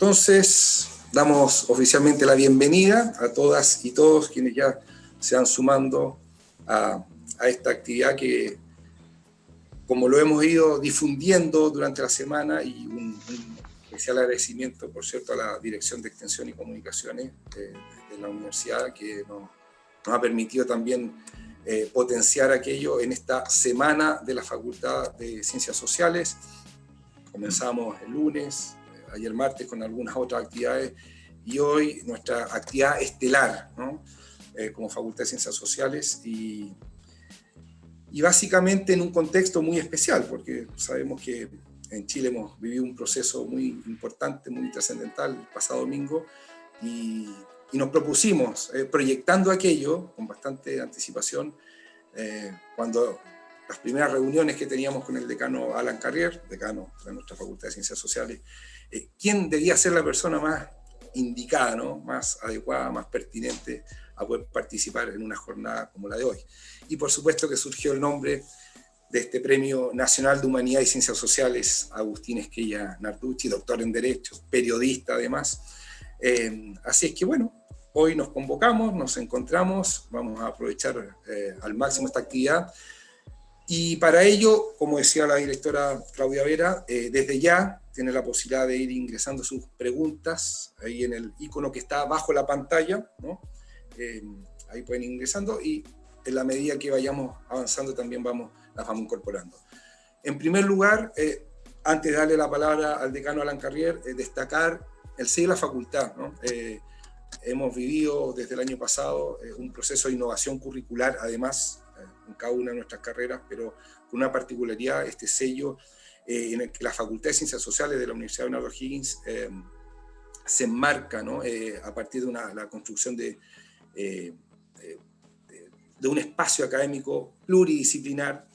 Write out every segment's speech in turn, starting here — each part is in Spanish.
Entonces, damos oficialmente la bienvenida a todas y todos quienes ya se van sumando a esta actividad que, como lo hemos ido difundiendo durante la semana, y un especial agradecimiento, por cierto, a la Dirección de Extensión y Comunicaciones de la universidad, que nos ha permitido también potenciar aquello en esta semana de la Facultad de Ciencias Sociales. Comenzamos el lunes, ayer martes con algunas otras actividades, y hoy nuestra actividad estelar, ¿no? Como Facultad de Ciencias Sociales, y básicamente en un contexto muy especial, porque sabemos que en Chile hemos vivido un proceso muy importante, muy trascendental el pasado domingo, y nos propusimos, proyectando aquello con bastante anticipación, cuando las primeras reuniones que teníamos con el decano Alan Carrier, decano de nuestra Facultad de Ciencias Sociales, quién debía ser la persona más indicada, ¿no? Más adecuada, más pertinente a poder participar en una jornada como la de hoy. Y por supuesto que surgió el nombre de este Premio Nacional de Humanidad y Ciencias Sociales, Agustín Esquella Narducci, doctor en Derecho, periodista además. Así es que bueno, hoy nos convocamos, nos encontramos, vamos a aprovechar al máximo esta actividad. Y para ello, como decía la directora Claudia Vera, desde ya tiene la posibilidad de ir ingresando sus preguntas ahí en el icono que está bajo la pantalla, ¿no? Ahí pueden ir ingresando, y en la medida que vayamos avanzando también las vamos incorporando. En primer lugar, antes de darle la palabra al decano Alan Carrier, destacar el sello de la facultad, ¿no? Hemos vivido desde el año pasado un proceso de innovación curricular, además, en cada una de nuestras carreras, pero con una particularidad, este sello en el que la Facultad de Ciencias Sociales de la Universidad de Bernardo O'Higgins se enmarca, ¿no? A partir de la construcción de un espacio académico pluridisciplinar,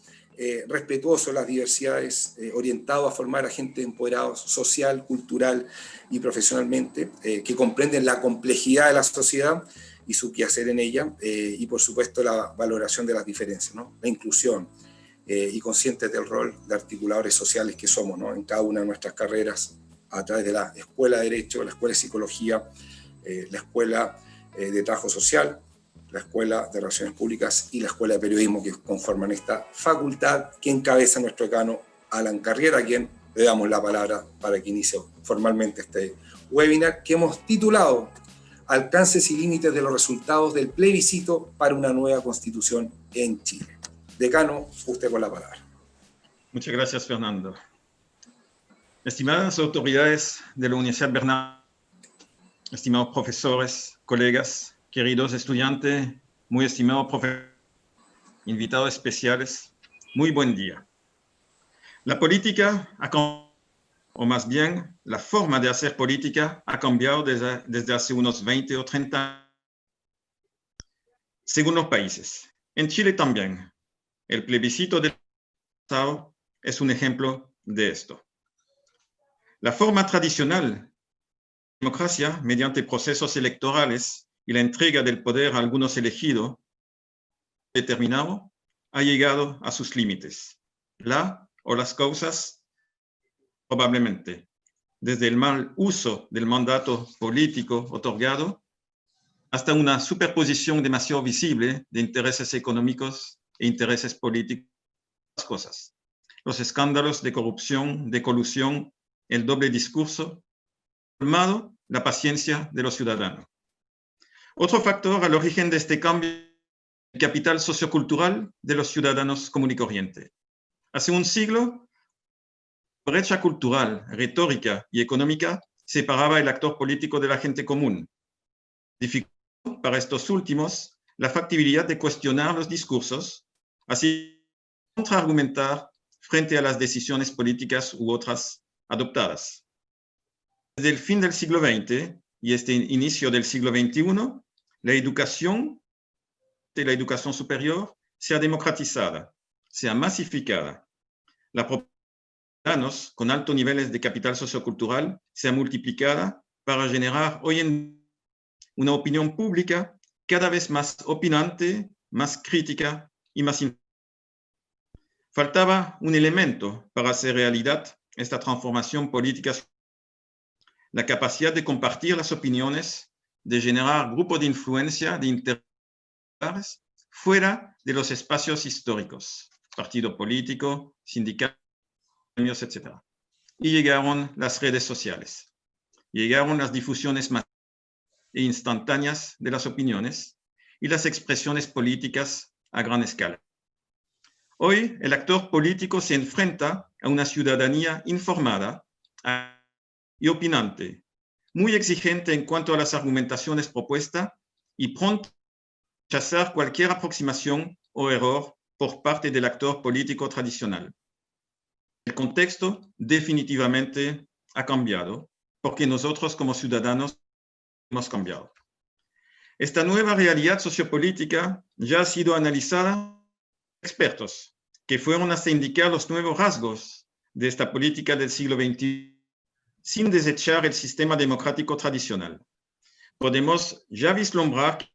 respetuoso de las diversidades, orientado a formar a gente empoderada social, cultural y profesionalmente, que comprenden la complejidad de la sociedad y su quehacer en ella, y por supuesto la valoración de las diferencias, ¿no? La inclusión, y conscientes del rol de articuladores sociales que somos, ¿no? En cada una de nuestras carreras, a través de la Escuela de Derecho, la Escuela de Psicología, la Escuela de Trabajo Social, la Escuela de Relaciones Públicas y la Escuela de Periodismo, que conforman esta facultad que encabeza nuestro decano Alan Carrier, a quien le damos la palabra para que inicie formalmente este webinar que hemos titulado Alcances y límites de los resultados del plebiscito para una nueva constitución en Chile. Decano, usted con la palabra. Muchas gracias, Fernando. Estimadas autoridades de la Universidad Bernardo, estimados profesores, colegas, queridos estudiantes, muy estimados profesores, invitados especiales, muy buen día. La política o más bien la forma de hacer política ha cambiado desde hace unos 20 o 30 años, según los países. En Chile también. El plebiscito del pasado es un ejemplo de esto. La forma tradicional de la democracia, mediante procesos electorales y la entrega del poder a algunos elegidos determinado, ha llegado a sus límites. Las causas, probablemente, desde el mal uso del mandato político otorgado hasta una superposición demasiado visible de intereses económicos e intereses políticos, cosas. Los escándalos de corrupción, de colusión, el doble discurso, colmado la paciencia de los ciudadanos. Otro factor al origen de este cambio es el capital sociocultural de los ciudadanos común y corriente. Hace un siglo, la brecha cultural, retórica y económica separaba el actor político de la gente común, dificultando para estos últimos la factibilidad de cuestionar los discursos, así como contraargumentar frente a las decisiones políticas u otras adoptadas. Desde el fin del siglo XX y este inicio del siglo XXI, la educación superior se ha democratizado, se ha masificado. La proporción de ciudadanos con altos niveles de capital sociocultural se ha multiplicado para generar hoy en día una opinión pública cada vez más opinante, más crítica y más importante. Faltaba un elemento para hacer realidad esta transformación política. la capacidad de compartir las opiniones, de generar grupos de influencia, de interés fuera de los espacios históricos, partido político, sindicatos, etc. Y llegaron las redes sociales, llegaron las difusiones masivas e instantáneas de las opiniones y las expresiones políticas a gran escala. Hoy, el actor político se enfrenta a una ciudadanía informada y opinante, muy exigente en cuanto a las argumentaciones propuestas y pronto a rechazar cualquier aproximación o error por parte del actor político tradicional. El contexto definitivamente ha cambiado, porque nosotros como ciudadanos hemos cambiado. Esta nueva realidad sociopolítica ya ha sido analizada por expertos que fueron hasta indicar los nuevos rasgos de esta política del siglo XXI sin desechar el sistema democrático tradicional. Podemos ya vislumbrar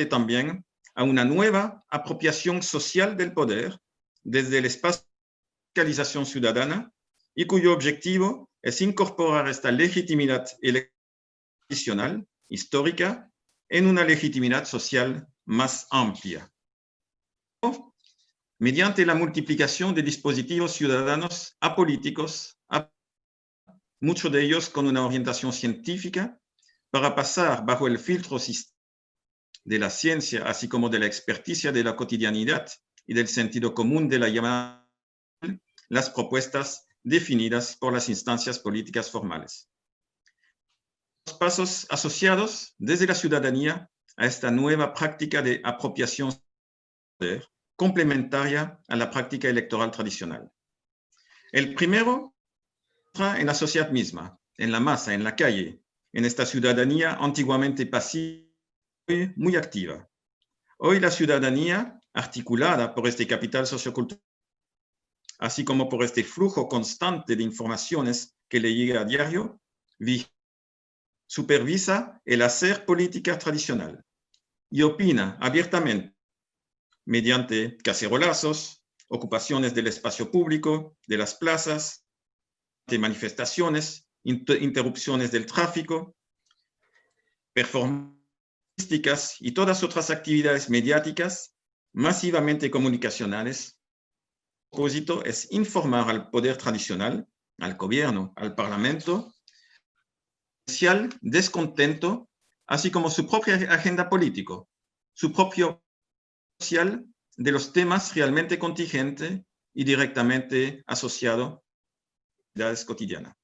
también a una nueva apropiación social del poder desde el espacio de fiscalización ciudadana y cuyo objetivo es incorporar esta legitimidad tradicional, histórica, en una legitimidad social más amplia. Mediante la multiplicación de dispositivos ciudadanos apolíticos, muchos de ellos con una orientación científica, para pasar bajo el filtro de la ciencia, así como de la experticia de la cotidianidad y del sentido común de la llamada, las propuestas definidas por las instancias políticas formales. Los pasos asociados desde la ciudadanía a esta nueva práctica de apropiación del poder, complementaria a la práctica electoral tradicional. El primero en la sociedad misma, en la masa, en la calle, en esta ciudadanía antiguamente pasiva, muy activa. Hoy la ciudadanía, articulada por este capital sociocultural, así como por este flujo constante de informaciones que le llega a diario, supervisa el hacer política tradicional y opina abiertamente mediante cacerolazos, ocupaciones del espacio público, de las plazas, de manifestaciones, interrupciones del tráfico, performances y todas otras actividades mediáticas masivamente comunicacionales. El propósito es informar al poder tradicional, al gobierno, al parlamento, social descontento, así como su propia agenda política, su propio social de los temas realmente contingentes y directamente asociados a las actividades cotidianas.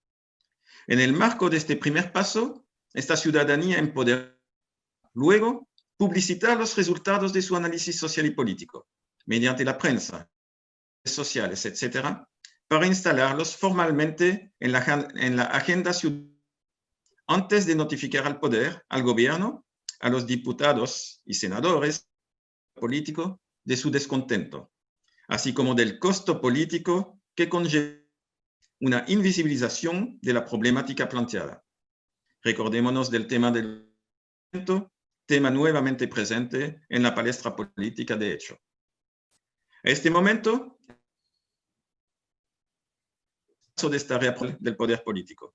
En el marco de este primer paso, esta ciudadanía empoderada, luego, publicitar los resultados de su análisis social y político, mediante la prensa, redes sociales, etc., para instalarlos formalmente en la agenda ciudadana, antes de notificar al poder, al gobierno, a los diputados y senadores políticos de su descontento, así como del costo político que conlleva una invisibilización de la problemática planteada. Recordémonos del tema del tema nuevamente presente en la palestra política de hecho. A este momento, de esta reapropiación del poder político.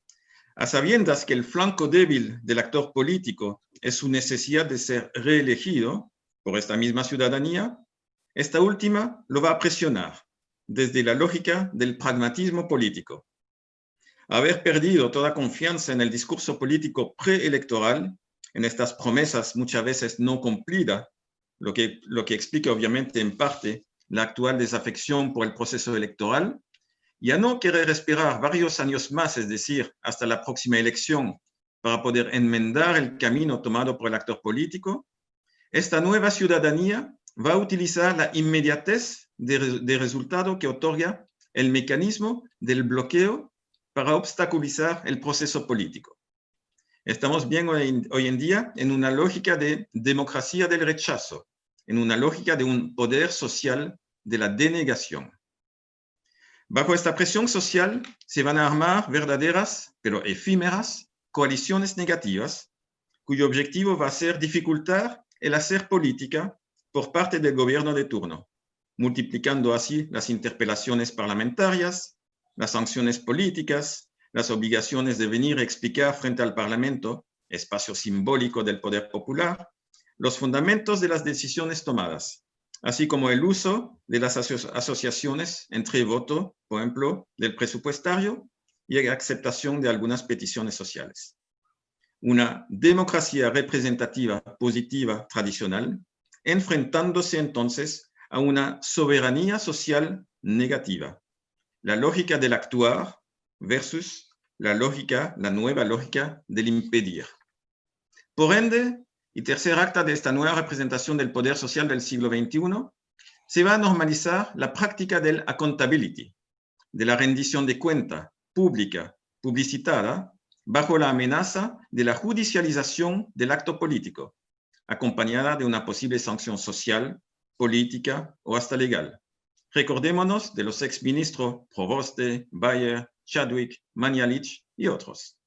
A sabiendas que el flanco débil del actor político es su necesidad de ser reelegido por esta misma ciudadanía, esta última lo va a presionar desde la lógica del pragmatismo político. Haber perdido toda confianza en el discurso político preelectoral, en estas promesas muchas veces no cumplidas, lo que explica obviamente en parte la actual desafección por el proceso electoral, y a no querer esperar varios años más, es decir, hasta la próxima elección, para poder enmendar el camino tomado por el actor político, esta nueva ciudadanía va a utilizar la inmediatez de resultado que otorga el mecanismo del bloqueo para obstaculizar el proceso político. Estamos bien hoy en día en una lógica de democracia del rechazo, en una lógica de un poder social de la denegación. Bajo esta presión social se van a armar verdaderas, pero efímeras, coaliciones negativas, cuyo objetivo va a ser dificultar el hacer política por parte del gobierno de turno, multiplicando así las interpelaciones parlamentarias, las sanciones políticas, las obligaciones de venir a explicar frente al Parlamento, espacio simbólico del poder popular, los fundamentos de las decisiones tomadas, así como el uso de las asociaciones entre voto, por ejemplo, del presupuestario y la aceptación de algunas peticiones sociales. Una democracia representativa positiva tradicional, enfrentándose entonces a una soberanía social negativa. La lógica del actuar versus la nueva lógica del impedir. Por ende, y tercer acta de esta nueva representación del poder social del siglo XXI, se va a normalizar la práctica del accountability, de la rendición de cuenta pública, publicitada, bajo la amenaza de la judicialización del acto político, acompañada de una posible sanción social, política o hasta legal. Recordémonos de los exministros Provoste, Bayer, Chadwick, Mañalich y otros.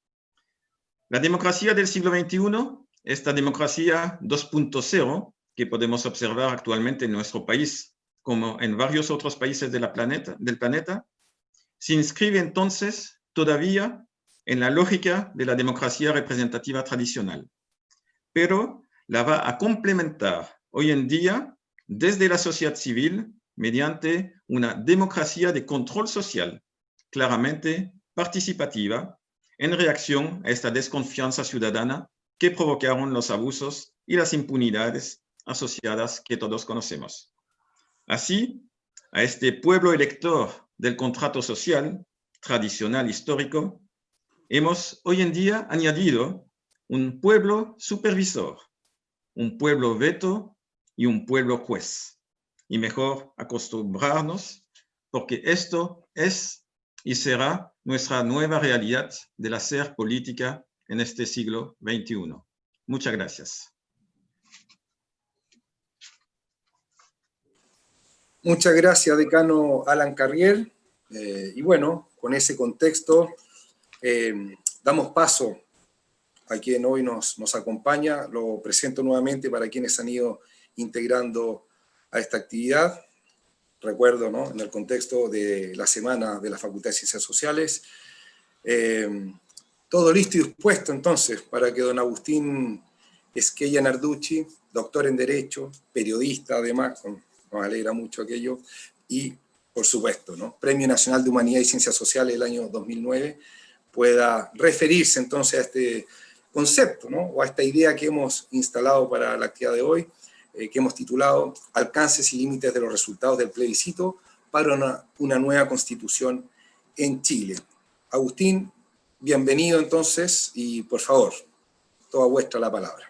La democracia del siglo XXI, esta democracia 2.0 que podemos observar actualmente en nuestro país, como en varios otros países del planeta, se inscribe entonces todavía en la lógica de la democracia representativa tradicional, pero la va a complementar hoy en día desde la sociedad civil mediante una democracia de control social, claramente participativa, en reacción a esta desconfianza ciudadana que provocaron los abusos y las impunidades asociadas que todos conocemos. Así, a este pueblo elector del contrato social tradicional histórico, hemos hoy en día añadido un pueblo supervisor, un pueblo veto y un pueblo juez. Y mejor acostumbrarnos, porque esto es y será nuestra nueva realidad del hacer política en este siglo XXI. Muchas gracias. Muchas gracias, decano Alan Carrier. Y bueno, con ese contexto, damos paso a quien hoy nos acompaña. Lo presento nuevamente para quienes han ido integrando a esta actividad. Recuerdo, ¿no?, en el contexto de la Semana de la Facultad de Ciencias Sociales. Todo listo y dispuesto entonces para que don Agustín Esquella Narducci, doctor en Derecho, periodista además, nos alegra mucho aquello, y por supuesto, ¿no?, Premio Nacional de Humanidad y Ciencias Sociales del año 2009, pueda referirse entonces a este concepto, ¿no?, o a esta idea que hemos instalado para la actividad de hoy, que hemos titulado Alcances y límites de los resultados del plebiscito para una nueva constitución en Chile. Agustín, bienvenido entonces, y por favor, toda vuestra la palabra.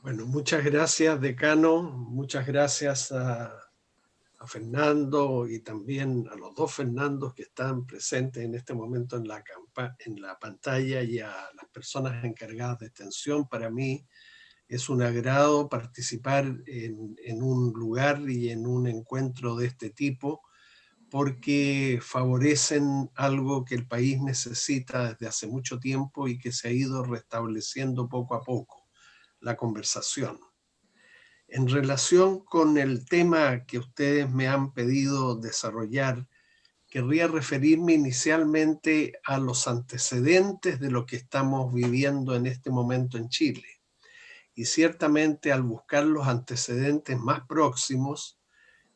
Bueno, muchas gracias, decano, muchas gracias a Fernando y también a los dos Fernandos que están presentes en este momento en la pantalla y a las personas encargadas de extensión. Para mí es un agrado participar en un lugar y en un encuentro de este tipo, porque favorecen algo que el país necesita desde hace mucho tiempo y que se ha ido restableciendo poco a poco: la conversación. En relación con el tema que ustedes me han pedido desarrollar, querría referirme inicialmente a los antecedentes de lo que estamos viviendo en este momento en Chile. Y ciertamente al buscar los antecedentes más próximos,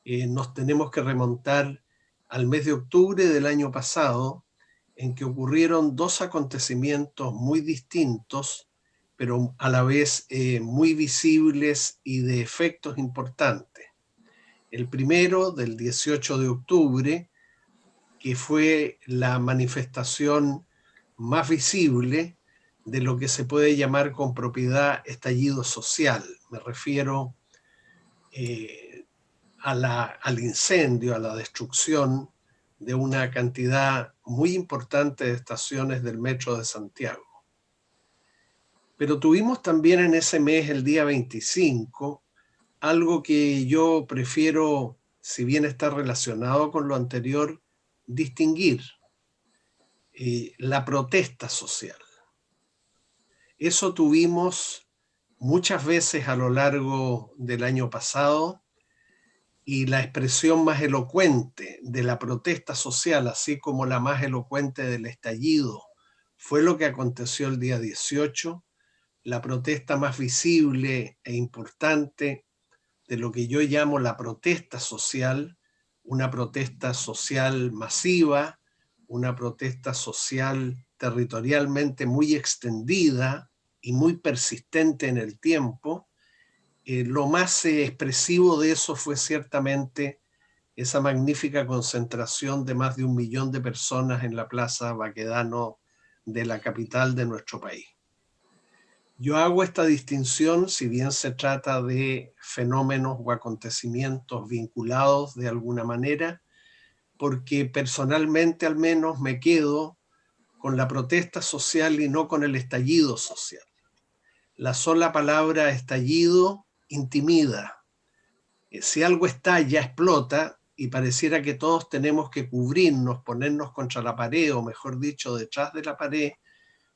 nos tenemos que remontar al mes de octubre del año pasado, en que ocurrieron dos acontecimientos muy distintos, pero a la vez muy visibles y de efectos importantes. El primero, del 18 de octubre, que fue la manifestación más visible de lo que se puede llamar con propiedad estallido social. Me refiero al incendio, a la destrucción de una cantidad muy importante de estaciones del Metro de Santiago. Pero tuvimos también en ese mes, el día 25, algo que yo prefiero, si bien está relacionado con lo anterior, distinguir: la protesta social. Eso tuvimos muchas veces a lo largo del año pasado, y la expresión más elocuente de la protesta social, así como la más elocuente del estallido, fue lo que aconteció el día 18, la protesta más visible e importante de lo que yo llamo la protesta social, una protesta social masiva, una protesta social territorialmente muy extendida y muy persistente en el tiempo. Lo más expresivo de eso fue ciertamente esa magnífica concentración de más de 1 millón de personas en la Plaza Baquedano de la capital de nuestro país. Yo hago esta distinción, si bien se trata de fenómenos o acontecimientos vinculados de alguna manera, porque personalmente al menos me quedo con la protesta social y no con el estallido social. La sola palabra estallido intimida. Si algo estalla, explota, y pareciera que todos tenemos que cubrirnos, ponernos contra la pared, o mejor dicho, detrás de la pared,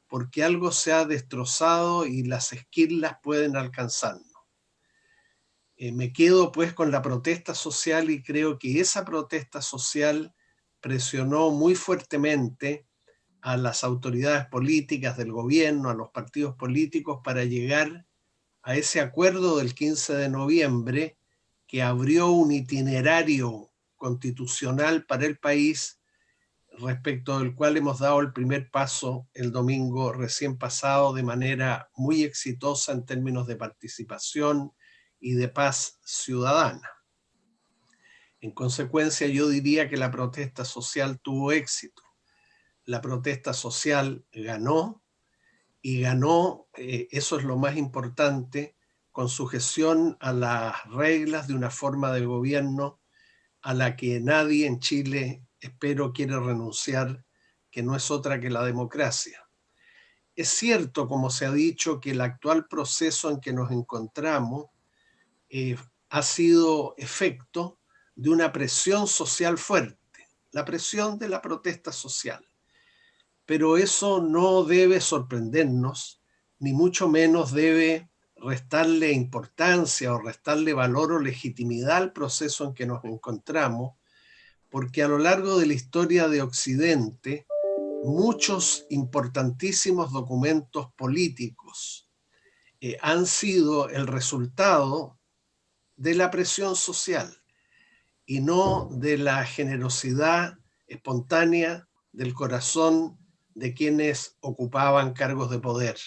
porque algo se ha destrozado y las esquirlas pueden alcanzarnos. Me quedo pues con la protesta social y creo que esa protesta social presionó muy fuertemente a las autoridades políticas del gobierno, a los partidos políticos, para llegar a ese acuerdo del 15 de noviembre que abrió un itinerario constitucional para el país, respecto del cual hemos dado el primer paso el domingo recién pasado de manera muy exitosa en términos de participación y de paz ciudadana. En consecuencia, yo diría que la protesta social tuvo éxito. La protesta social ganó, y ganó, eso es lo más importante, con sujeción a las reglas de una forma de gobierno a la que nadie en Chile, espero, quiere renunciar, que no es otra que la democracia. Es cierto, como se ha dicho, que el actual proceso en que nos encontramos ha sido efecto de una presión social fuerte, la presión de la protesta social. Pero eso no debe sorprendernos, ni mucho menos debe restarle importancia o restarle valor o legitimidad al proceso en que nos encontramos, porque a lo largo de la historia de Occidente, muchos importantísimos documentos políticos han sido el resultado de la presión social y no de la generosidad espontánea del corazón de quienes ocupaban cargos de poder.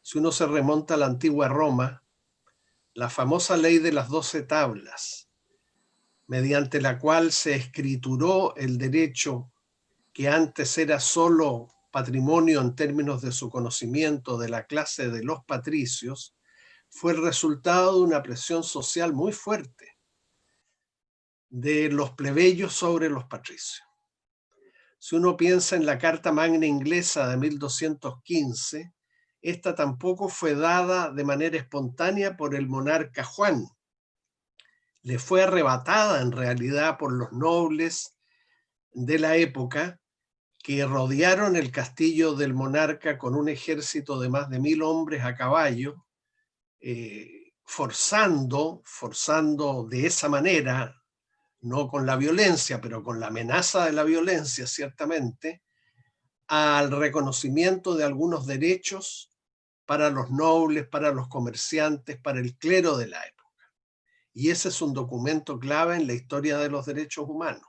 Si uno se remonta a la antigua Roma, la famosa ley de las 12 tablas, mediante la cual se escrituró el derecho que antes era solo patrimonio en términos de su conocimiento de la clase de los patricios, fue el resultado de una presión social muy fuerte de los plebeyos sobre los patricios. Si uno piensa en la Carta Magna Inglesa de 1215, esta tampoco fue dada de manera espontánea por el monarca Juan. Le fue arrebatada en realidad por los nobles de la época, que rodearon el castillo del monarca con un ejército de más de 1000 hombres a caballo, forzando de esa manera, no con la violencia, pero con la amenaza de la violencia, ciertamente, al reconocimiento de algunos derechos para los nobles, para los comerciantes, para el clero de la época. Y ese es un documento clave en la historia de los derechos humanos.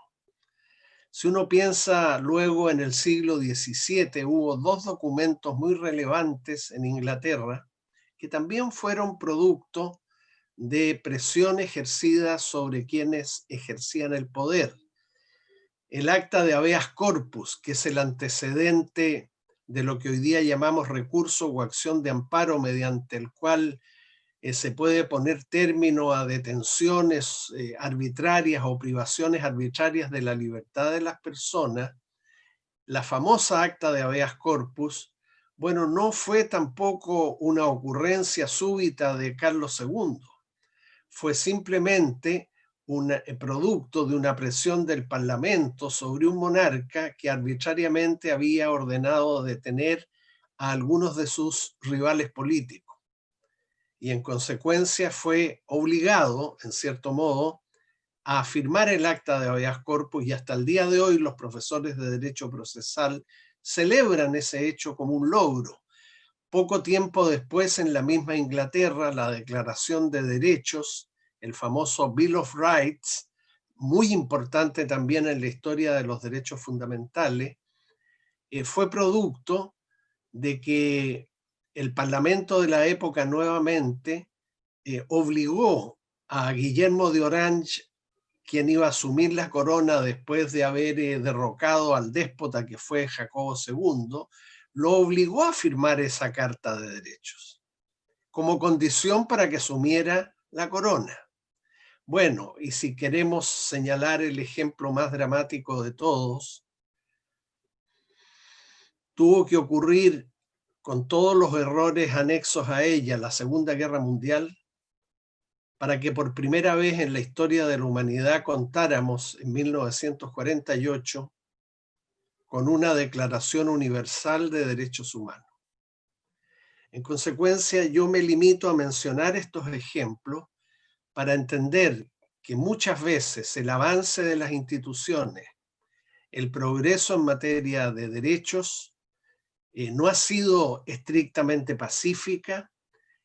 Si uno piensa luego en el siglo XVII, hubo 2 documentos muy relevantes en Inglaterra que también fueron producto de presión ejercida sobre quienes ejercían el poder. El acta de habeas corpus, que es el antecedente de lo que hoy día llamamos recurso o acción de amparo, mediante el cual se puede poner término a detenciones arbitrarias o privaciones arbitrarias de la libertad de las personas, la famosa acta de habeas corpus, bueno, no fue tampoco una ocurrencia súbita de Carlos II, fue simplemente un producto de una presión del Parlamento sobre un monarca que arbitrariamente había ordenado detener a algunos de sus rivales políticos. Y en consecuencia fue obligado, en cierto modo, a firmar el acta de habeas corpus, y hasta el día de hoy los profesores de derecho procesal celebran ese hecho como un logro. Poco tiempo después, en la misma Inglaterra, la Declaración de Derechos, el famoso Bill of Rights, muy importante también en la historia de los derechos fundamentales, fue producto de que el Parlamento de la época nuevamente obligó a Guillermo de Orange, quien iba a asumir la corona después de haber derrocado al déspota que fue Jacobo II, lo obligó a firmar esa Carta de Derechos como condición para que asumiera la corona. Bueno, y si queremos señalar el ejemplo más dramático de todos, tuvo que ocurrir, con todos los errores anexos a ella, la Segunda Guerra Mundial, para que por primera vez en la historia de la humanidad contáramos en 1948 con una Declaración Universal de Derechos Humanos. En consecuencia, yo me limito a mencionar estos ejemplos para entender que muchas veces el avance de las instituciones, el progreso en materia de derechos, no ha sido estrictamente pacífica,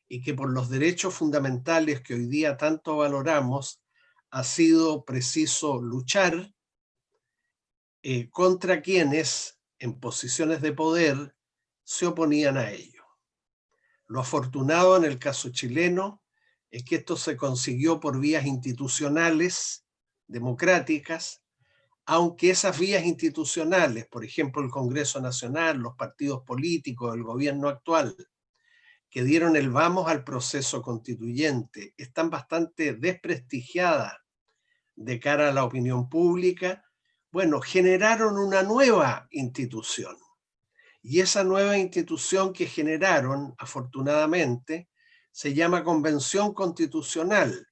y que por los derechos fundamentales que hoy día tanto valoramos, ha sido preciso luchar contra quienes en posiciones de poder se oponían a ello. Lo afortunado en el caso chileno es que esto se consiguió por vías institucionales, democráticas, aunque esas vías institucionales, por ejemplo el Congreso Nacional, los partidos políticos, el gobierno actual, que dieron el vamos al proceso constituyente, están bastante desprestigiadas de cara a la opinión pública, bueno, generaron una nueva institución. Y esa nueva institución que generaron, afortunadamente, se llama Convención Constitucional.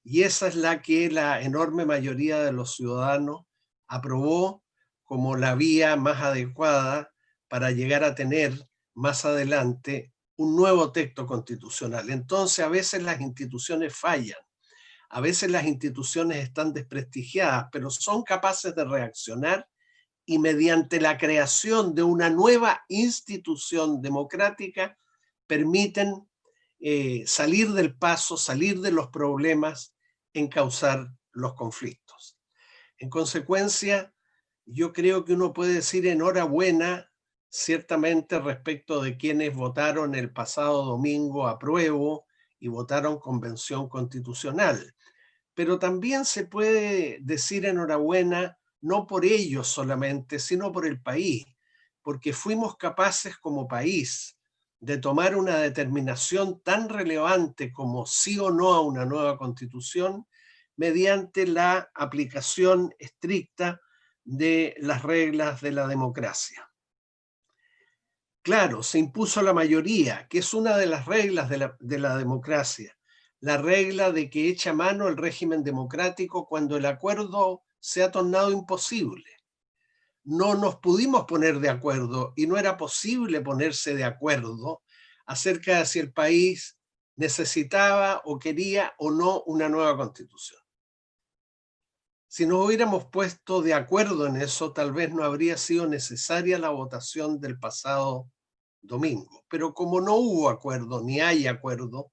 Y esa es la que la enorme mayoría de los ciudadanos aprobó como la vía más adecuada para llegar a tener más adelante un nuevo texto constitucional. Entonces, a veces las instituciones fallan, a veces las instituciones están desprestigiadas, pero son capaces de reaccionar y mediante la creación de una nueva institución democrática permiten salir del paso, salir de los problemas, encauzar los conflictos. En consecuencia, yo creo que uno puede decir enhorabuena, ciertamente, respecto de quienes votaron el pasado domingo apruebo y votaron convención constitucional. Pero también se puede decir enhorabuena no por ellos solamente, sino por el país, porque fuimos capaces como país de tomar una determinación tan relevante como sí o no a una nueva constitución mediante la aplicación estricta de las reglas de la democracia. Claro, se impuso la mayoría, que es una de las reglas de la democracia, la regla de que echa mano el régimen democrático cuando el acuerdo se ha tornado imposible. No nos pudimos poner de acuerdo y no era posible ponerse de acuerdo acerca de si el país necesitaba o quería o no una nueva constitución. Si nos hubiéramos puesto de acuerdo en eso, tal vez no habría sido necesaria la votación del pasado domingo. Pero como no hubo acuerdo, ni hay acuerdo,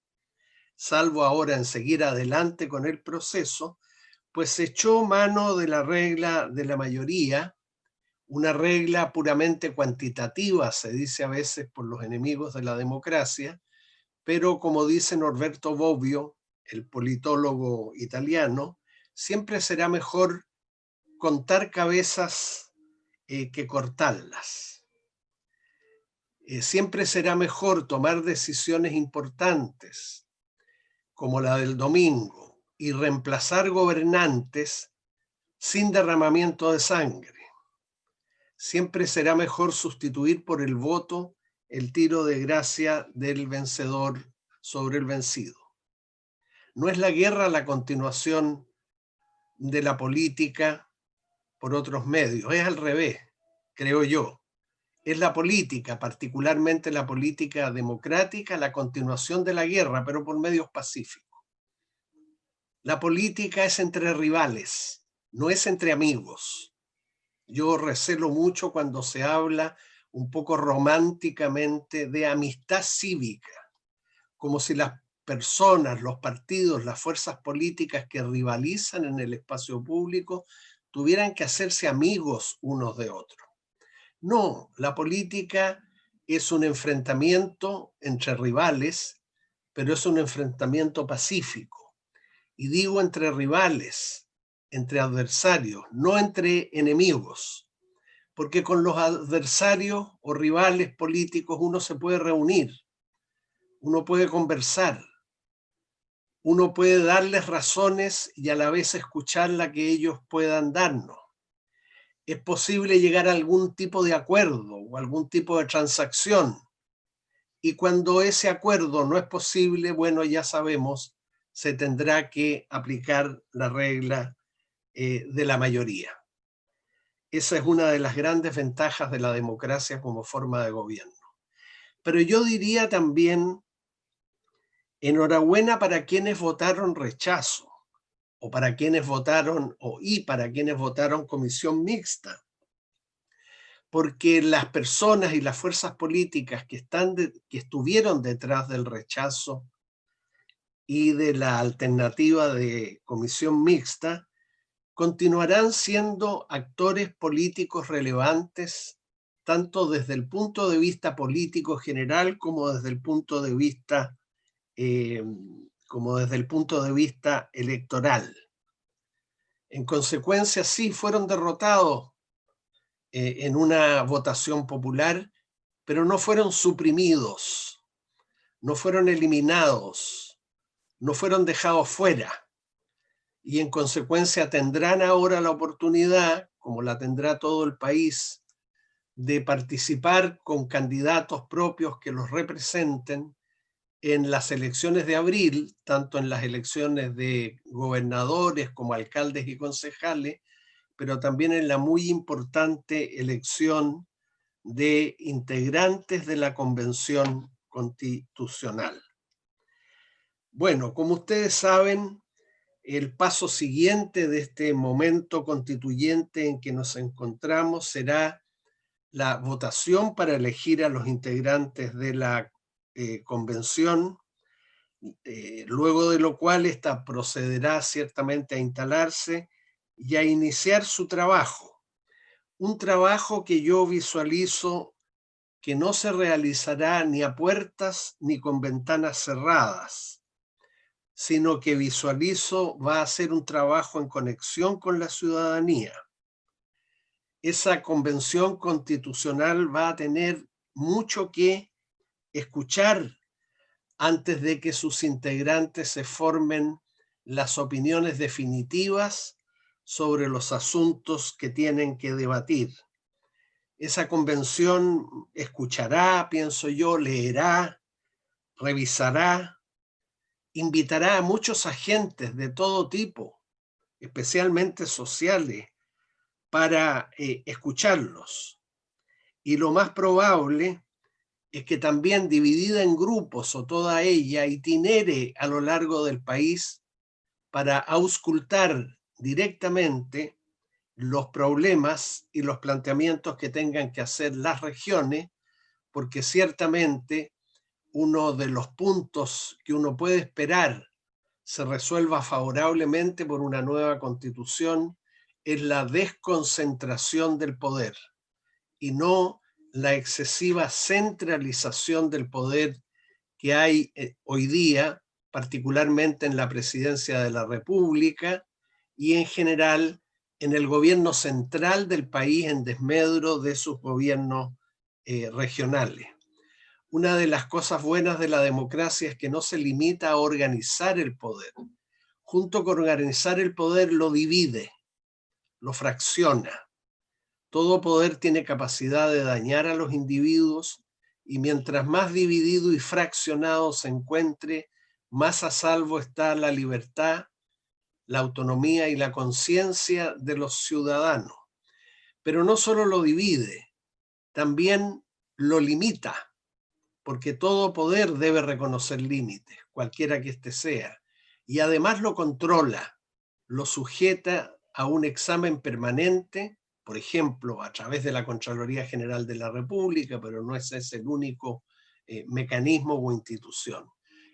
salvo ahora en seguir adelante con el proceso, pues se echó mano de la regla de la mayoría, una regla puramente cuantitativa, se dice a veces por los enemigos de la democracia, pero como dice Norberto Bobbio, el politólogo italiano, siempre será mejor contar cabezas que cortarlas. Siempre será mejor tomar decisiones importantes, como la del domingo, y reemplazar gobernantes sin derramamiento de sangre. Siempre será mejor sustituir por el voto el tiro de gracia del vencedor sobre el vencido. No es la guerra la continuación de la política por otros medios, es al revés, creo yo. Es la política, particularmente la política democrática, la continuación de la guerra, pero por medios pacíficos. La política es entre rivales, no es entre amigos. Yo recelo mucho cuando se habla un poco románticamente de amistad cívica, como si las personas, los partidos, las fuerzas políticas que rivalizan en el espacio público tuvieran que hacerse amigos unos de otros. No, la política es un enfrentamiento entre rivales, pero es un enfrentamiento pacífico. Y digo entre rivales, entre adversarios, no entre enemigos, porque con los adversarios o rivales políticos uno se puede reunir, uno puede conversar, uno puede darles razones y a la vez escuchar la que ellos puedan darnos. Es posible llegar a algún tipo de acuerdo o algún tipo de transacción. Y cuando ese acuerdo no es posible, bueno, ya sabemos, se tendrá que aplicar la regla de la mayoría. Esa es una de las grandes ventajas de la democracia como forma de gobierno. Pero yo diría también, enhorabuena para quienes votaron rechazo, o para quienes votaron, para quienes votaron comisión mixta, porque las personas y las fuerzas políticas que estuvieron detrás del rechazo y de la alternativa de comisión mixta continuarán siendo actores políticos relevantes, tanto desde el punto de vista político general como desde el punto de vista electoral. En consecuencia, sí, fueron derrotados en una votación popular, pero no fueron suprimidos, no fueron eliminados, no fueron dejados fuera. Y en consecuencia tendrán ahora la oportunidad, como la tendrá todo el país, de participar con candidatos propios que los representen en las elecciones de abril, tanto en las elecciones de gobernadores como alcaldes y concejales, pero también en la muy importante elección de integrantes de la Convención Constitucional. Bueno, como ustedes saben, el paso siguiente de este momento constituyente en que nos encontramos será la votación para elegir a los integrantes de la convención, luego de lo cual esta procederá ciertamente a instalarse y a iniciar su trabajo. Un trabajo que yo visualizo que no se realizará ni a puertas ni con ventanas cerradas, sino que visualizo va a ser un trabajo en conexión con la ciudadanía. Esa convención constitucional va a tener mucho que escuchar antes de que sus integrantes se formen las opiniones definitivas sobre los asuntos que tienen que debatir. Esa convención escuchará, pienso yo, leerá, revisará, invitará a muchos agentes de todo tipo, especialmente sociales, para escucharlos. Y lo más probable es que también dividida en grupos o toda ella itinere a lo largo del país para auscultar directamente los problemas y los planteamientos que tengan que hacer las regiones, porque ciertamente uno de los puntos que uno puede esperar se resuelva favorablemente por una nueva constitución es la desconcentración del poder y no la excesiva centralización del poder que hay hoy día, particularmente en la presidencia de la República y en general en el gobierno central del país en desmedro de sus gobiernos regionales. Una de las cosas buenas de la democracia es que no se limita a organizar el poder. Junto con organizar el poder lo divide, lo fracciona. Todo poder tiene capacidad de dañar a los individuos y mientras más dividido y fraccionado se encuentre, más a salvo está la libertad, la autonomía y la conciencia de los ciudadanos. Pero no solo lo divide, también lo limita, porque todo poder debe reconocer límites, cualquiera que éste sea. y además lo controla, lo sujeta a un examen permanente, por ejemplo, a través de la Contraloría General de la República, pero no ese es el único mecanismo o institución.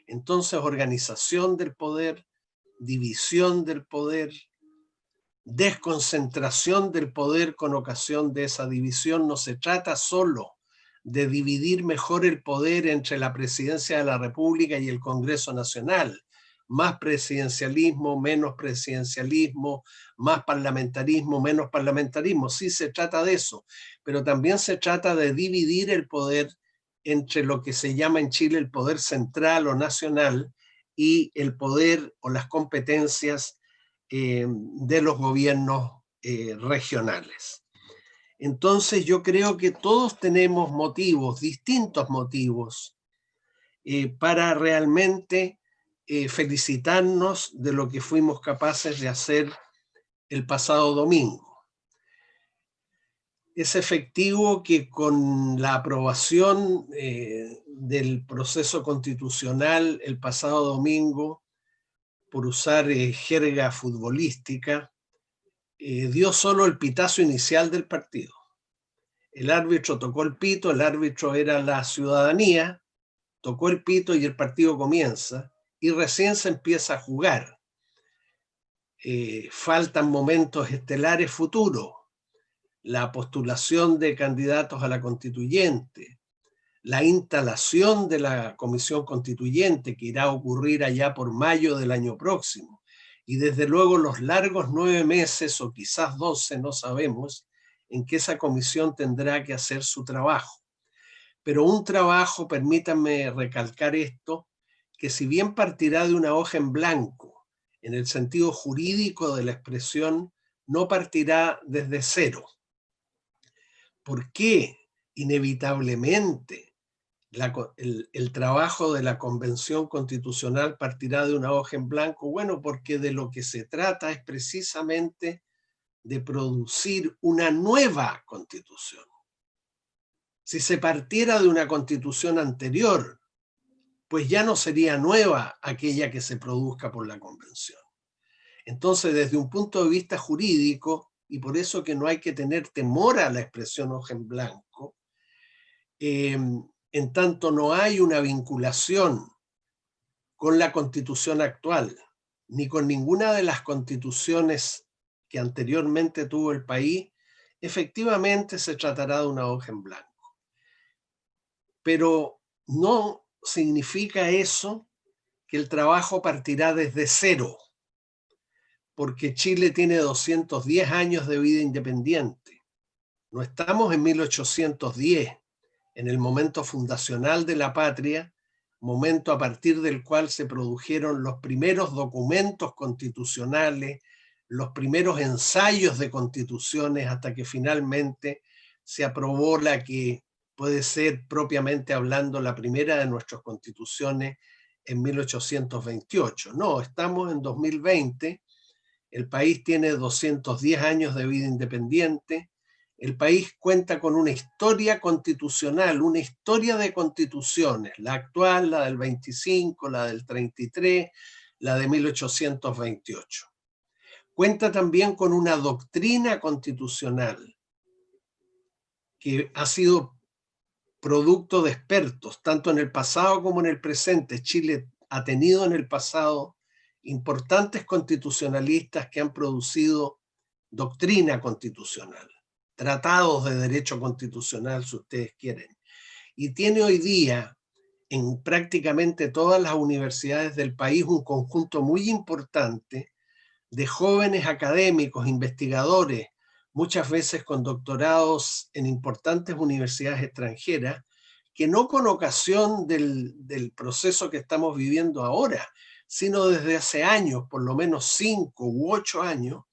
Entonces, organización del poder, división del poder, desconcentración del poder con ocasión de esa división. No se trata solo de dividir mejor el poder entre la Presidencia de la República y el Congreso Nacional. Más presidencialismo, menos presidencialismo, más parlamentarismo, menos parlamentarismo. Sí se trata de eso, pero también se trata de dividir el poder entre lo que se llama en Chile el poder central o nacional y el poder o las competencias de los gobiernos regionales. Entonces yo creo que todos tenemos motivos, distintos motivos, para realmente felicitarnos de lo que fuimos capaces de hacer el pasado domingo. Es efectivo que con la aprobación del proceso constitucional el pasado domingo, por usar jerga futbolística, dio solo el pitazo inicial del partido. El árbitro tocó el pito, el árbitro era la ciudadanía, tocó el pito y el partido comienza, y recién se empieza a jugar. Faltan momentos estelares futuros, la postulación de candidatos a la constituyente, la instalación de la comisión constituyente que irá a ocurrir allá por mayo del año próximo, y desde luego los largos 9 meses o quizás 12, no sabemos, en que esa comisión tendrá que hacer su trabajo. Pero un trabajo, permítanme recalcar esto, que si bien partirá de una hoja en blanco, en el sentido jurídico de la expresión, no partirá desde cero. ¿Por qué? Inevitablemente el trabajo de la Convención Constitucional partirá de una hoja en blanco. Bueno, porque de lo que se trata es precisamente de producir una nueva constitución. Si se partiera de una constitución anterior, pues ya no sería nueva aquella que se produzca por la convención. Entonces, desde un punto de vista jurídico, y por eso que no hay que tener temor a la expresión hoja en blanco, en tanto no hay una vinculación con la constitución actual, ni con ninguna de las constituciones que anteriormente tuvo el país, efectivamente se tratará de una hoja en blanco. Pero no significa eso que el trabajo partirá desde cero, porque Chile tiene 210 años de vida independiente. No estamos en 1810, en el momento fundacional de la patria, momento a partir del cual se produjeron los primeros documentos constitucionales, los primeros ensayos de constituciones, hasta que finalmente se aprobó la que puede ser propiamente hablando la primera de nuestras constituciones en 1828. No, estamos en 2020, el país tiene 210 años de vida independiente, el país cuenta con una historia constitucional, una historia de constituciones, la actual, la del 25, la del 33, la de 1828. Cuenta también con una doctrina constitucional que ha sido producto de expertos, tanto en el pasado como en el presente. Chile ha tenido en el pasado importantes constitucionalistas que han producido doctrina constitucional, tratados de derecho constitucional, si ustedes quieren. Y tiene hoy día en prácticamente todas las universidades del país un conjunto muy importante de jóvenes académicos, investigadores, muchas veces con doctorados en importantes universidades extranjeras, que no con ocasión del proceso que estamos viviendo ahora, sino desde hace años, por lo menos 5 u 8 años,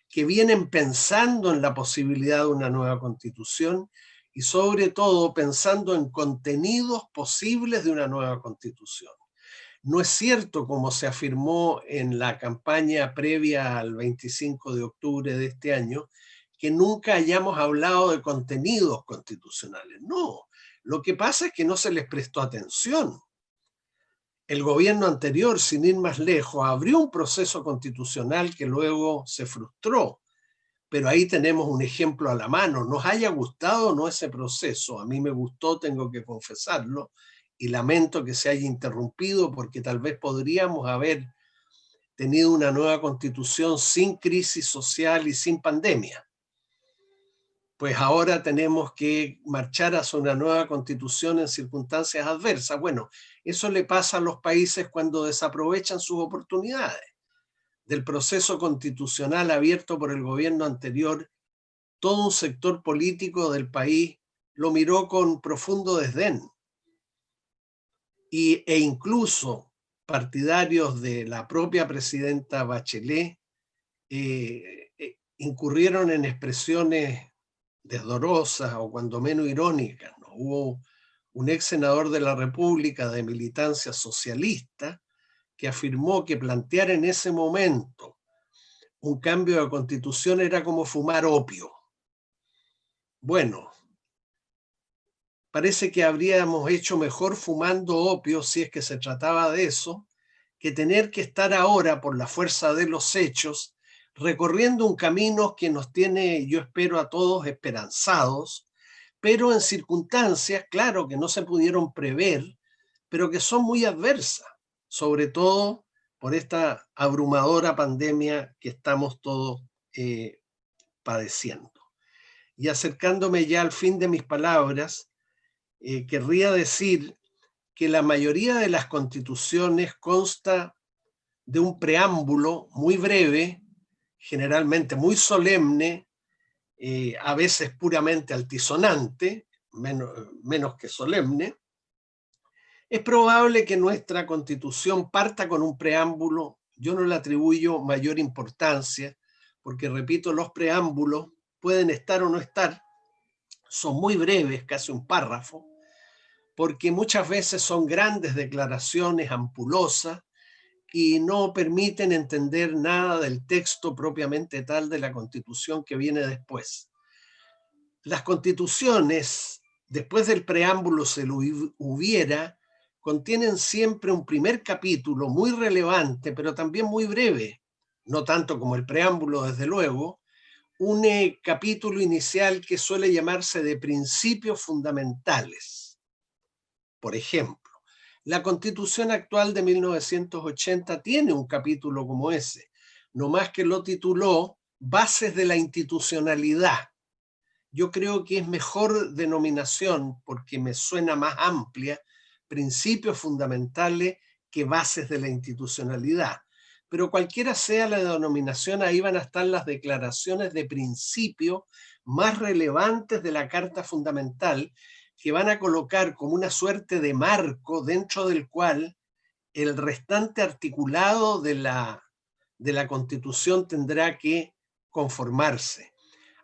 que vienen pensando en la posibilidad de una nueva constitución y sobre todo pensando en contenidos posibles de una nueva constitución. No es cierto, como se afirmó en la campaña previa al 25 de octubre de este año, que nunca hayamos hablado de contenidos constitucionales. No, lo que pasa es que no se les prestó atención. el gobierno anterior, sin ir más lejos, abrió un proceso constitucional que luego se frustró. Pero ahí tenemos un ejemplo a la mano. Nos haya gustado o no ese proceso. A mí me gustó, tengo que confesarlo, y lamento que se haya interrumpido porque tal vez podríamos haber tenido una nueva constitución sin crisis social y sin pandemia. Pues ahora tenemos que marchar hacia una nueva constitución en circunstancias adversas. Bueno, eso le pasa a los países cuando desaprovechan sus oportunidades. Del proceso constitucional abierto por el gobierno anterior, todo un sector político del país lo miró con profundo desdén. E incluso partidarios de la propia presidenta Bachelet incurrieron en expresiones desdorosas o cuando menos irónicas, ¿no? Hubo un ex senador de la República de militancia socialista que afirmó que plantear en ese momento un cambio de constitución era como fumar opio. Bueno, parece que habríamos hecho mejor fumando opio, si es que se trataba de eso, que tener que estar ahora, por la fuerza de los hechos, recorriendo un camino que nos tiene, yo espero, a todos esperanzados, pero en circunstancias, claro, que no se pudieron prever, pero que son muy adversas, sobre todo por esta abrumadora pandemia que estamos todos padeciendo. Y acercándome ya al fin de mis palabras, querría decir que la mayoría de las constituciones consta de un preámbulo muy breve, generalmente muy solemne, a veces puramente altisonante, menos que solemne. Es probable que nuestra constitución parta con un preámbulo. Yo no le atribuyo mayor importancia, porque repito, los preámbulos pueden estar o no estar, son muy breves, casi un párrafo, porque muchas veces son grandes declaraciones ampulosas y no permiten entender nada del texto propiamente tal de la Constitución que viene después. Las constituciones, después del preámbulo se lo hubiera, contienen siempre un primer capítulo muy relevante, pero también muy breve, no tanto como el preámbulo, desde luego, un capítulo inicial que suele llamarse de principios fundamentales. Por ejemplo, la Constitución actual de 1980 tiene un capítulo como ese, no más que lo tituló Bases de la Institucionalidad. Yo creo que es mejor denominación, porque me suena más amplia, principios fundamentales que bases de la institucionalidad. Pero cualquiera sea la denominación, ahí van a estar las declaraciones de principio más relevantes de la Carta Fundamental, que van a colocar como una suerte de marco dentro del cual el restante articulado de la Constitución tendrá que conformarse.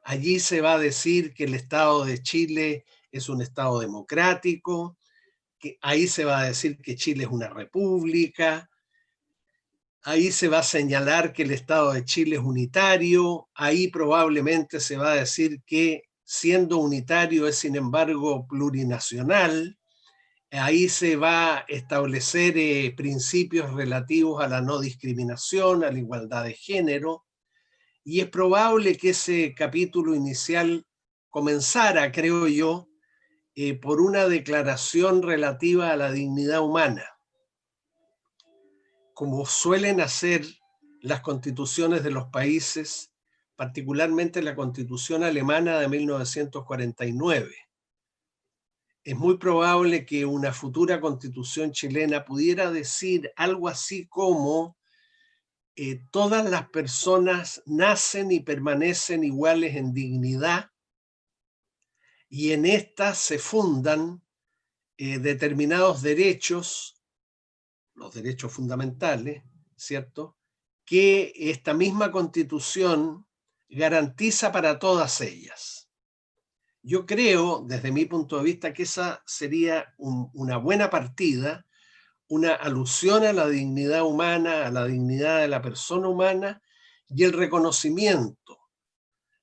Allí se va a decir que el Estado de Chile es un Estado democrático, que ahí se va a decir que Chile es una república, ahí se va a señalar que el Estado de Chile es unitario, ahí probablemente se va a decir que siendo unitario es sin embargo plurinacional, ahí se va a establecer principios relativos a la no discriminación, a la igualdad de género, y es probable que ese capítulo inicial comenzara, creo yo, por una declaración relativa a la dignidad humana, como suelen hacer las constituciones de los países, particularmente la Constitución alemana de 1949. Es muy probable que una futura constitución chilena pudiera decir algo así como todas las personas nacen y permanecen iguales en dignidad y en estas se fundan determinados derechos, los derechos fundamentales, ¿cierto?, que esta misma Constitución garantiza para todas ellas. Yo creo, desde mi punto de vista, que esa sería una buena partida, una alusión a la dignidad humana, a la dignidad de la persona humana y el reconocimiento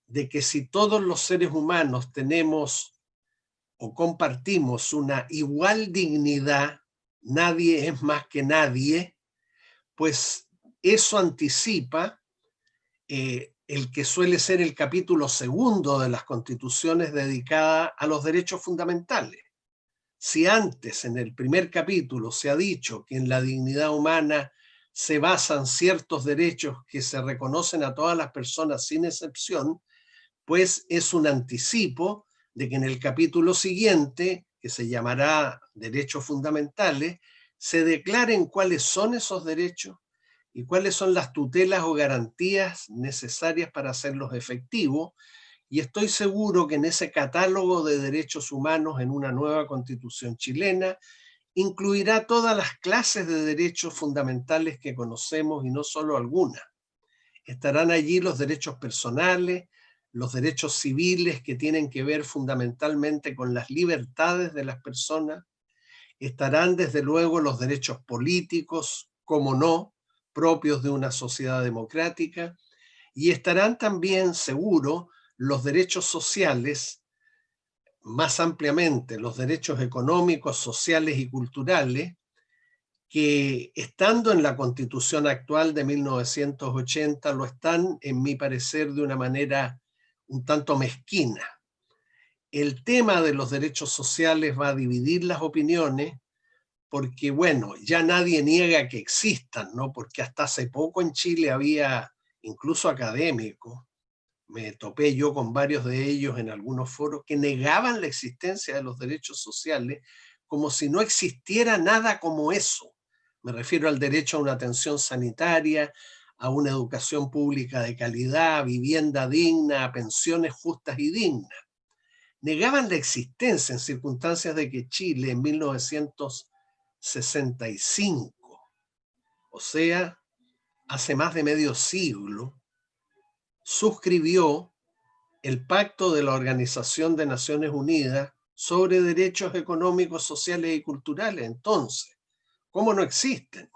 de que si todos los seres humanos tenemos o compartimos una igual dignidad, nadie es más que nadie, pues eso anticipa el que suele ser el capítulo segundo de las constituciones dedicada a los derechos fundamentales. Si antes, en el primer capítulo, se ha dicho que en la dignidad humana se basan ciertos derechos que se reconocen a todas las personas sin excepción, pues es un anticipo de que en el capítulo siguiente, que se llamará Derechos Fundamentales, se declaren cuáles son esos derechos y cuáles son las tutelas o garantías necesarias para hacerlos efectivos. Y estoy seguro que en ese catálogo de derechos humanos en una nueva constitución chilena incluirá todas las clases de derechos fundamentales que conocemos y no solo algunas. Estarán allí los derechos personales, los derechos civiles que tienen que ver fundamentalmente con las libertades de las personas. Estarán desde luego los derechos políticos, como no, propios de una sociedad democrática. Y estarán también, seguro, los derechos sociales, más ampliamente los derechos económicos, sociales y culturales, que estando en la Constitución actual de 1980 lo están, en mi parecer, de una manera un tanto mezquina. El tema de los derechos sociales va a dividir las opiniones porque, bueno, ya nadie niega que existan, ¿no? Porque hasta hace poco en Chile había incluso académicos, me topé yo con varios de ellos en algunos foros, que negaban la existencia de los derechos sociales como si no existiera nada como eso. Me refiero al derecho a una atención sanitaria, a una educación pública de calidad, a vivienda digna, a pensiones justas y dignas. Negaban la existencia en circunstancias de que Chile en 1965, o sea, hace más de medio siglo, suscribió el Pacto de la Organización de Naciones Unidas sobre derechos económicos, sociales y culturales. Entonces, ¿cómo no existen?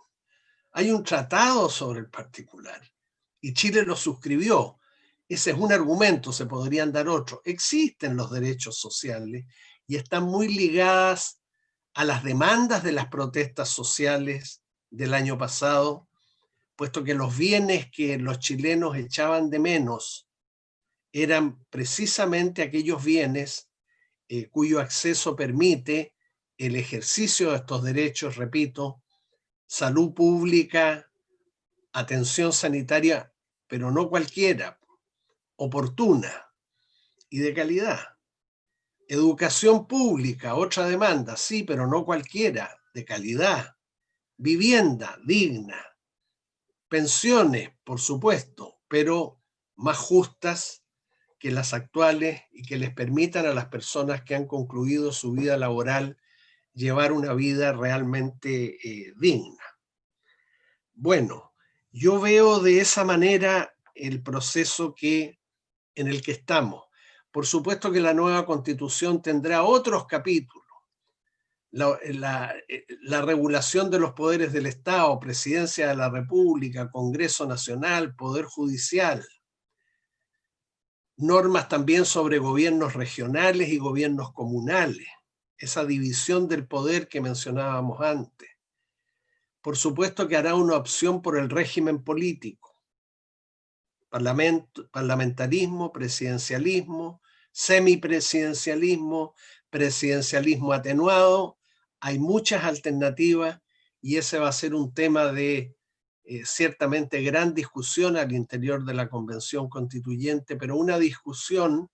Hay un tratado sobre el particular y Chile lo suscribió. Ese es un argumento, se podrían dar otros. Existen los derechos sociales y están muy ligadas a las demandas de las protestas sociales del año pasado, puesto que los bienes que los chilenos echaban de menos eran precisamente aquellos bienes cuyo acceso permite el ejercicio de estos derechos, repito, salud pública, atención sanitaria, pero no cualquiera, oportuna y de calidad. Educación pública, otra demanda, sí, pero no cualquiera, de calidad. Vivienda digna. Pensiones, por supuesto, pero más justas que las actuales y que les permitan a las personas que han concluido su vida laboral llevar una vida realmente digna. Bueno, yo veo de esa manera el proceso en el que estamos. Por supuesto que la nueva Constitución tendrá otros capítulos. La regulación de los poderes del Estado, Presidencia de la República, Congreso Nacional, Poder Judicial. Normas también sobre gobiernos regionales y gobiernos comunales. Esa división del poder que mencionábamos antes. Por supuesto que hará una opción por el régimen político. Parlamentarismo, presidencialismo, semipresidencialismo, presidencialismo atenuado. Hay muchas alternativas y ese va a ser un tema de ciertamente gran discusión al interior de la Convención Constituyente, pero una discusión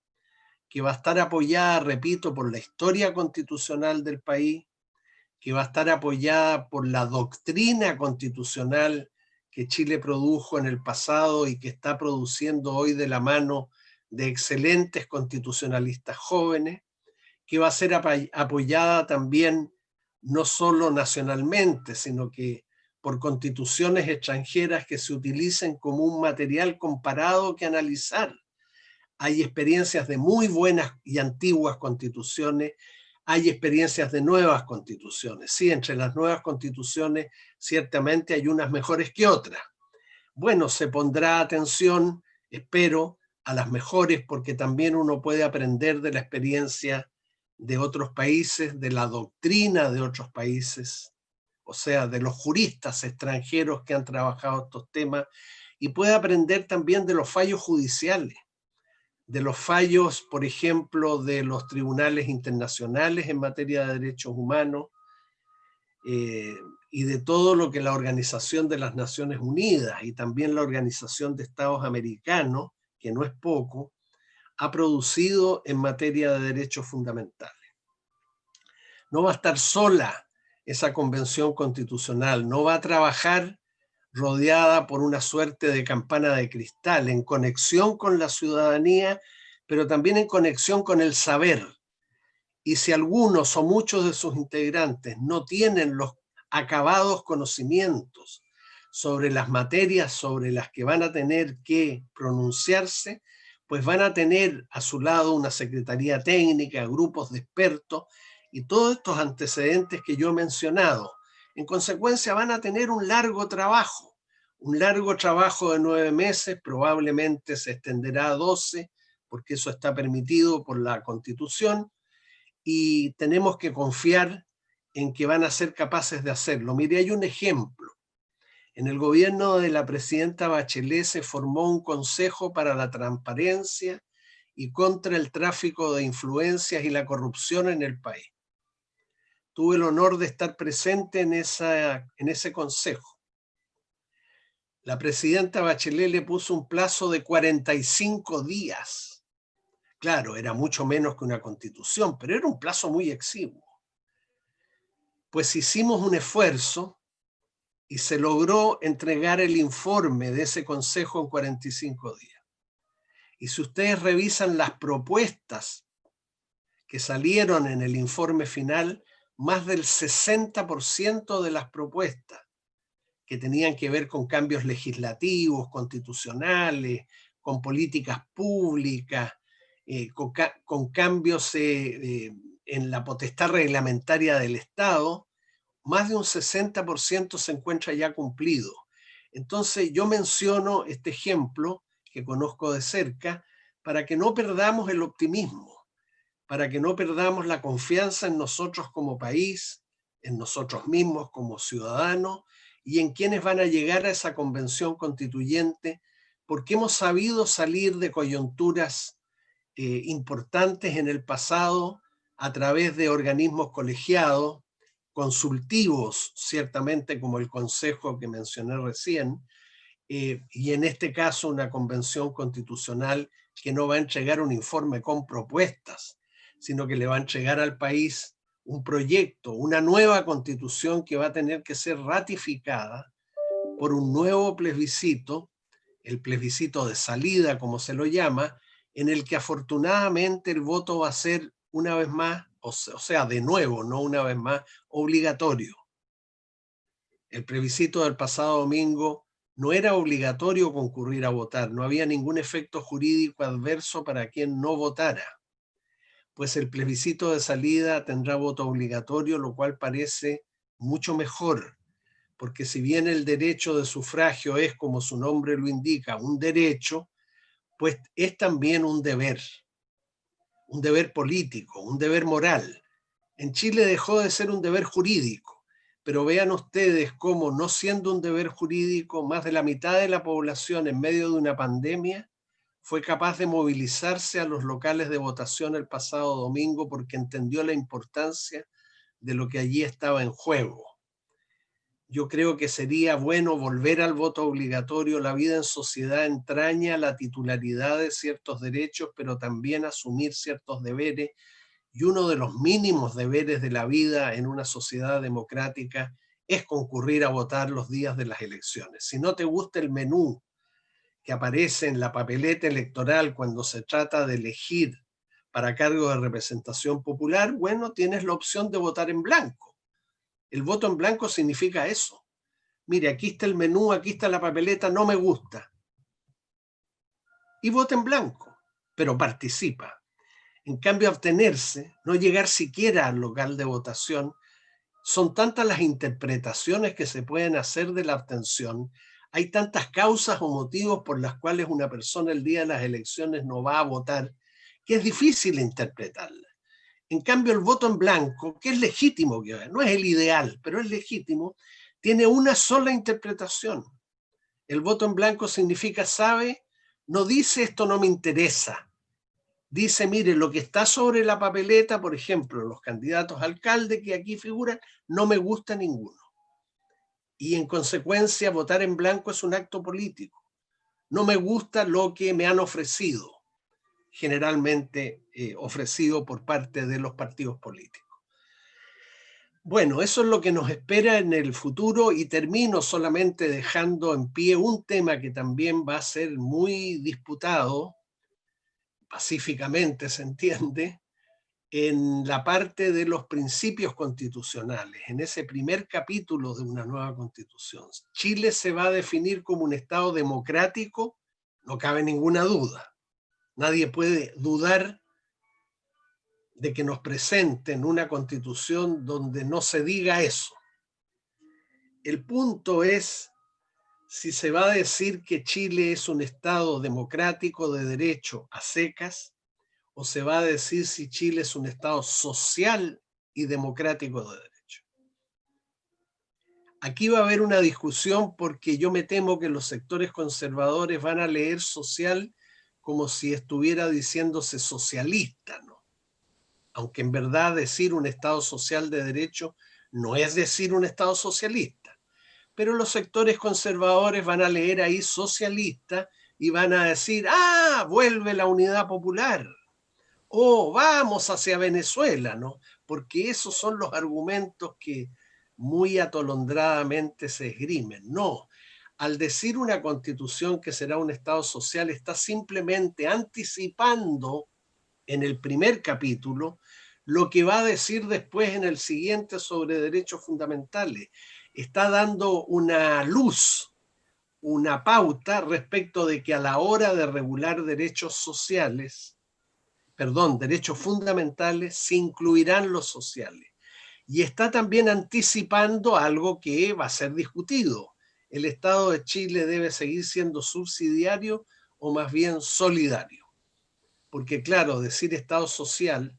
que va a estar apoyada, repito, por la historia constitucional del país, que va a estar apoyada por la doctrina constitucional que Chile produjo en el pasado y que está produciendo hoy de la mano de excelentes constitucionalistas jóvenes, que va a ser apoyada también no solo nacionalmente, sino que por constituciones extranjeras que se utilicen como un material comparado que analizar. Hay experiencias de muy buenas y antiguas constituciones, hay experiencias de nuevas constituciones. Sí, entre las nuevas constituciones ciertamente hay unas mejores que otras. Bueno, se pondrá atención, espero, a las mejores, porque también uno puede aprender de la experiencia de otros países, de la doctrina de otros países. o sea, de los juristas extranjeros que han trabajado estos temas, y puede aprender también de los fallos judiciales, de los fallos, por ejemplo, de los tribunales internacionales en materia de derechos humanos, y de todo lo que la Organización de las Naciones Unidas y también la Organización de Estados Americanos, que no es poco, ha producido en materia de derechos fundamentales. No va a estar sola esa convención constitucional, no va a trabajar rodeada por una suerte de campana de cristal, en conexión con la ciudadanía, pero también en conexión con el saber. Y si algunos o muchos de sus integrantes no tienen los acabados conocimientos sobre las materias sobre las que van a tener que pronunciarse, pues van a tener a su lado una secretaría técnica, grupos de expertos y todos estos antecedentes que yo he mencionado. En consecuencia, van a tener un largo trabajo de 9 meses, probablemente se extenderá a 12, porque eso está permitido por la Constitución, y tenemos que confiar en que van a ser capaces de hacerlo. Mire, hay un ejemplo. En el gobierno de la presidenta Bachelet se formó un consejo para la transparencia y contra el tráfico de influencias y la corrupción en el país. Tuve el honor de estar presente en ese consejo. La presidenta Bachelet le puso un plazo de 45 días. Claro, era mucho menos que una constitución, pero era un plazo muy exiguo. Pues hicimos un esfuerzo y se logró entregar el informe de ese consejo en 45 días. Y si ustedes revisan las propuestas que salieron en el informe final, más del 60% de las propuestas que tenían que ver con cambios legislativos, constitucionales, con políticas públicas, con cambios en la potestad reglamentaria del Estado, más de un 60% se encuentra ya cumplido. Entonces yo menciono este ejemplo que conozco de cerca para que no perdamos el optimismo, para que no perdamos la confianza en nosotros como país, en nosotros mismos como ciudadanos y en quienes van a llegar a esa convención constituyente, porque hemos sabido salir de coyunturas importantes en el pasado a través de organismos colegiados, consultivos, ciertamente como el Consejo que mencioné recién, y en este caso una convención constitucional que no va a entregar un informe con propuestas, sino que le va a entregar al país un proyecto, una nueva constitución que va a tener que ser ratificada por un nuevo plebiscito, el plebiscito de salida, como se lo llama, en el que afortunadamente el voto va a ser una vez más, o sea, de nuevo, no una vez más, obligatorio. El plebiscito del pasado domingo no era obligatorio concurrir a votar, no había ningún efecto jurídico adverso para quien no votara. Pues el plebiscito de salida tendrá voto obligatorio, lo cual parece mucho mejor, porque si bien el derecho de sufragio es, como su nombre lo indica, un derecho, pues es también un deber político, un deber moral. En Chile dejó de ser un deber jurídico, pero vean ustedes cómo, no siendo un deber jurídico, más de la mitad de la población en medio de una pandemia fue capaz de movilizarse a los locales de votación el pasado domingo porque entendió la importancia de lo que allí estaba en juego. Yo creo que sería bueno volver al voto obligatorio. La vida en sociedad entraña la titularidad de ciertos derechos, pero también asumir ciertos deberes. Y uno de los mínimos deberes de la vida en una sociedad democrática es concurrir a votar los días de las elecciones. Si no te gusta el menú que aparece en la papeleta electoral cuando se trata de elegir para cargo de representación popular, bueno, tienes la opción de votar en blanco. El voto en blanco significa eso. Mire, aquí está el menú, aquí está la papeleta, no me gusta. Y vota en blanco, pero participa. En cambio, abstenerse, no llegar siquiera al local de votación, son tantas las interpretaciones que se pueden hacer de la abstención, hay tantas causas o motivos por las cuales una persona el día de las elecciones no va a votar, que es difícil interpretarla. En cambio, el voto en blanco, que es legítimo, no es el ideal, pero es legítimo, tiene una sola interpretación. El voto en blanco significa, sabe, no dice esto no me interesa. Dice, mire, lo que está sobre la papeleta, por ejemplo, los candidatos a alcalde que aquí figuran, no me gusta ninguno. Y en consecuencia, votar en blanco es un acto político. No me gusta lo que me han ofrecido, generalmente ofrecido por parte de los partidos políticos. Bueno, eso es lo que nos espera en el futuro y termino solamente dejando en pie un tema que también va a ser muy disputado, pacíficamente se entiende, en la parte de los principios constitucionales, en ese primer capítulo de una nueva constitución. Chile se va a definir como un Estado democrático, no cabe ninguna duda. Nadie puede dudar de que nos presenten una constitución donde no se diga eso. El punto es si se va a decir que Chile es un Estado democrático de derecho a secas, o se va a decir si Chile es un Estado social y democrático de derecho. Aquí va a haber una discusión porque yo me temo que los sectores conservadores van a leer social como si estuviera diciéndose socialista, ¿no? Aunque en verdad decir un Estado social de derecho no es decir un Estado socialista. Pero los sectores conservadores van a leer ahí socialista y van a decir, ¡ah, vuelve la unidad popular! O vamos hacia Venezuela, ¿no? Porque esos son los argumentos que muy atolondradamente se esgrimen. No, al decir una constitución que será un Estado social, está simplemente anticipando en el primer capítulo lo que va a decir después en el siguiente sobre derechos fundamentales. Está dando una luz, una pauta respecto de que a la hora de regular derechos sociales, derechos fundamentales, se incluirán los sociales. Y está también anticipando algo que va a ser discutido. ¿El Estado de Chile debe seguir siendo subsidiario o más bien solidario? Porque claro, decir Estado social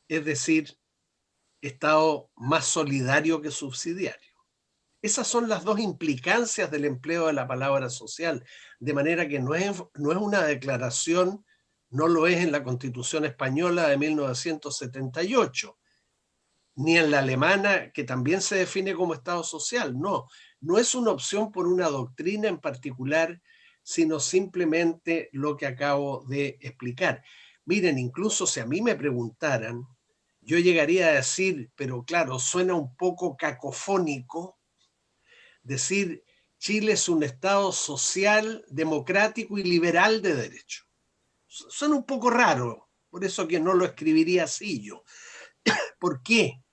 es decir Estado más solidario que subsidiario. Esas son las dos implicancias del empleo de la palabra social, de manera que no es una declaración, no lo es en la Constitución española de 1978, ni en la alemana, que también se define como Estado social. No es una opción por una doctrina en particular, sino simplemente lo que acabo de explicar. Miren, incluso si a mí me preguntaran, yo llegaría a decir, pero claro, suena un poco cacofónico, decir Chile es un Estado social, democrático y liberal de derecho. Suena un poco raro, por eso que no lo escribiría así yo. ¿Por qué?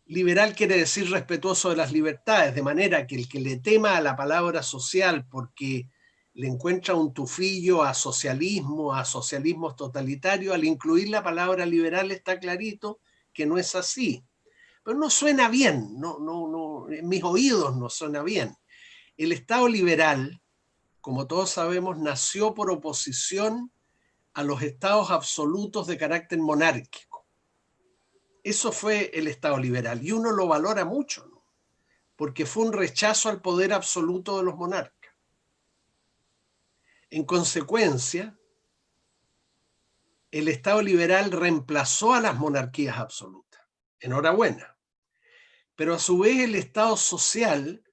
Liberal quiere decir respetuoso de las libertades, de manera que el que le tema a la palabra social porque le encuentra un tufillo a socialismos totalitarios, al incluir la palabra liberal está clarito que no es así. Pero no suena bien, en mis oídos no suena bien. El Estado liberal, como todos sabemos, nació por oposición a los estados absolutos de carácter monárquico. Eso fue el Estado liberal y uno lo valora mucho, ¿no? Porque fue un rechazo al poder absoluto de los monarcas. En consecuencia, el Estado liberal reemplazó a las monarquías absolutas. Enhorabuena. Pero a su vez el Estado social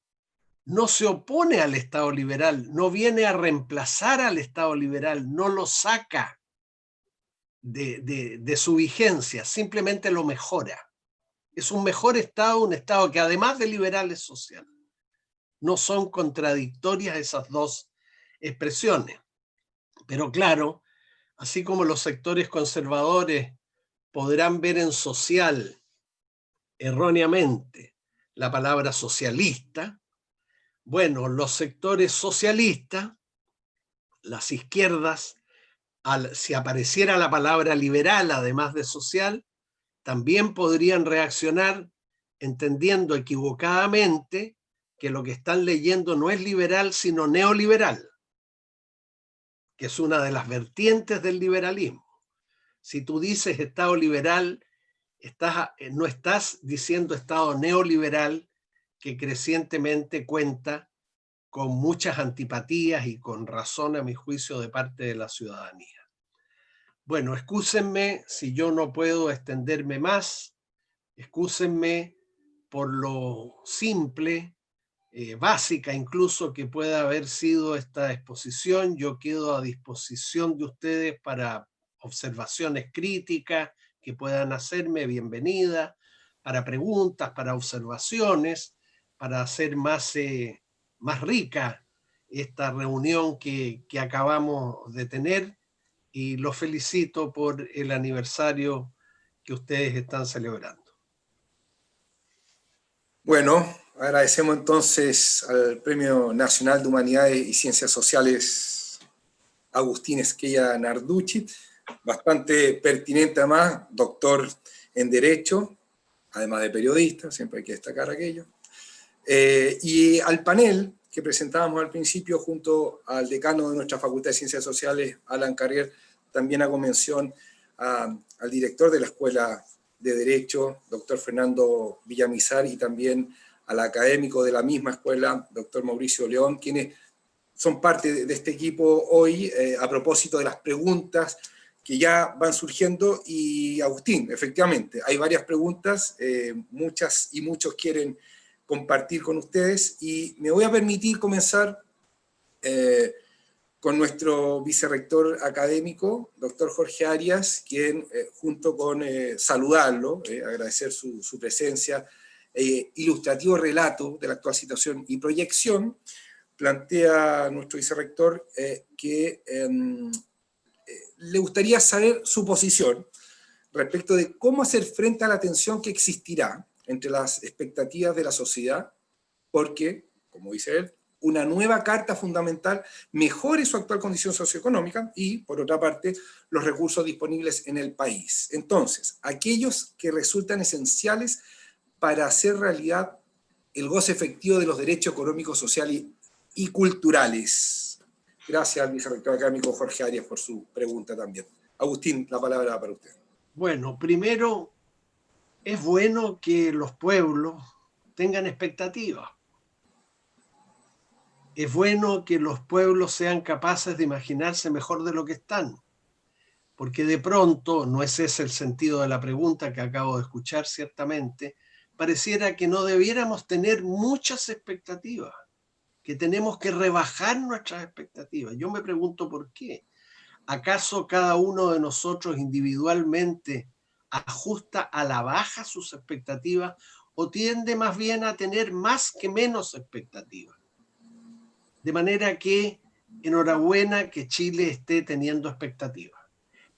no se opone al Estado liberal, no viene a reemplazar al Estado liberal, no lo saca de su vigencia, simplemente lo mejora. Es un mejor Estado, un Estado que además de liberal es social. No son contradictorias esas dos expresiones. Pero claro, así como los sectores conservadores podrán ver en social erróneamente la palabra socialista, bueno, los sectores socialistas, las izquierdas, si apareciera la palabra liberal además de social, también podrían reaccionar entendiendo equivocadamente que lo que están leyendo no es liberal, sino neoliberal, que es una de las vertientes del liberalismo. Si tú dices Estado liberal, no estás diciendo Estado neoliberal, que crecientemente cuenta con muchas antipatías y con razón, a mi juicio, de parte de la ciudadanía. Bueno, excúsenme si yo no puedo extenderme más, excúsenme por lo simple, básica incluso que pueda haber sido esta exposición. Yo quedo a disposición de ustedes para observaciones críticas que puedan hacerme, bienvenida, para preguntas, para observaciones, para hacer más rica esta reunión que acabamos de tener, y los felicito por el aniversario que ustedes están celebrando. Bueno, agradecemos entonces al Premio Nacional de Humanidades y Ciencias Sociales Agustín Esquella Narducci, bastante pertinente además, doctor en Derecho, además de periodista, siempre hay que destacar aquello. Y al panel que presentábamos al principio junto al decano de nuestra Facultad de Ciencias Sociales, Alan Carrier, también hago mención al director de la Escuela de Derecho, doctor Fernando Villamizar, y también al académico de la misma escuela, doctor Mauricio León, quienes son parte de este equipo hoy a propósito de las preguntas que ya van surgiendo. Y Agustín, efectivamente, hay varias preguntas, muchas y muchos quieren compartir con ustedes, y me voy a permitir comenzar con nuestro vicerrector académico, doctor Jorge Arias, quien junto con saludarlo, agradecer su presencia, ilustrativo relato de la actual situación y proyección, plantea a nuestro vicerrector que le gustaría saber su posición respecto de cómo hacer frente a la tensión que existirá entre las expectativas de la sociedad, porque, como dice él, una nueva carta fundamental mejore su actual condición socioeconómica y, por otra parte, los recursos disponibles en el país. Entonces, aquellos que resultan esenciales para hacer realidad el goce efectivo de los derechos económicos, sociales y culturales. Gracias al vicerrector académico Jorge Arias por su pregunta también. Agustín, la palabra para usted. Bueno, primero, es bueno que los pueblos tengan expectativas. Es bueno que los pueblos sean capaces de imaginarse mejor de lo que están, porque de pronto, no es ese el sentido de la pregunta que acabo de escuchar ciertamente, pareciera que no debiéramos tener muchas expectativas, que tenemos que rebajar nuestras expectativas. Yo me pregunto por qué. ¿Acaso cada uno de nosotros individualmente ajusta a la baja sus expectativas o tiende más bien a tener más que menos expectativas? De manera que, enhorabuena que Chile esté teniendo expectativas.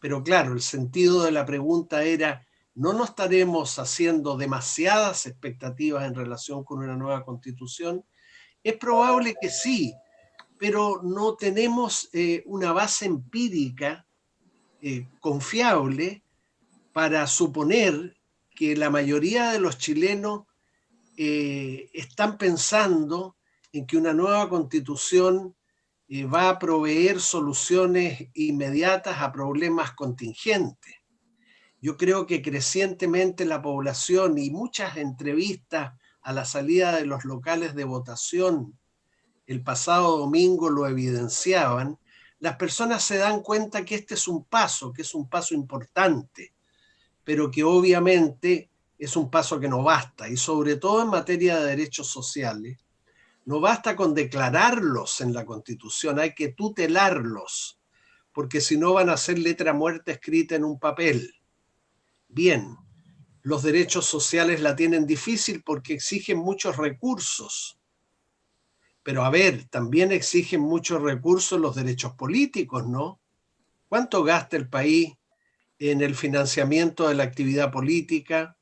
Pero claro, el sentido de la pregunta era, ¿no nos estaremos haciendo demasiadas expectativas en relación con una nueva constitución? Es probable que sí, pero no tenemos una base empírica confiable para suponer que la mayoría de los chilenos están pensando en que una nueva constitución va a proveer soluciones inmediatas a problemas contingentes. Yo creo que crecientemente la población, y muchas entrevistas a la salida de los locales de votación el pasado domingo lo evidenciaban, las personas se dan cuenta que este es un paso, que es un paso importante, pero que obviamente es un paso que no basta, y sobre todo en materia de derechos sociales, no basta con declararlos en la Constitución, hay que tutelarlos, porque si no van a ser letra muerta escrita en un papel. Bien, los derechos sociales la tienen difícil porque exigen muchos recursos, pero a ver, también exigen muchos recursos los derechos políticos, ¿no? ¿Cuánto gasta el país en el financiamiento de la actividad política,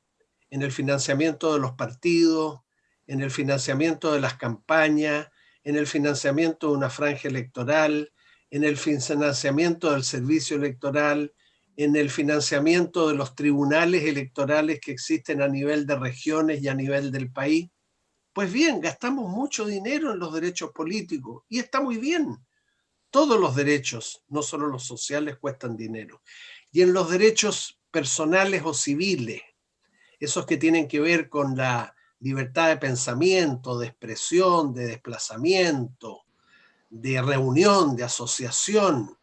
en el financiamiento de los partidos, en el financiamiento de las campañas, en el financiamiento de una franja electoral, en el financiamiento del servicio electoral, en el financiamiento de los tribunales electorales que existen a nivel de regiones y a nivel del país? Pues bien, gastamos mucho dinero en los derechos políticos y está muy bien. Todos los derechos, no solo los sociales, cuestan dinero. Y en los derechos personales o civiles, esos que tienen que ver con la libertad de pensamiento, de expresión, de desplazamiento, de reunión, de asociación,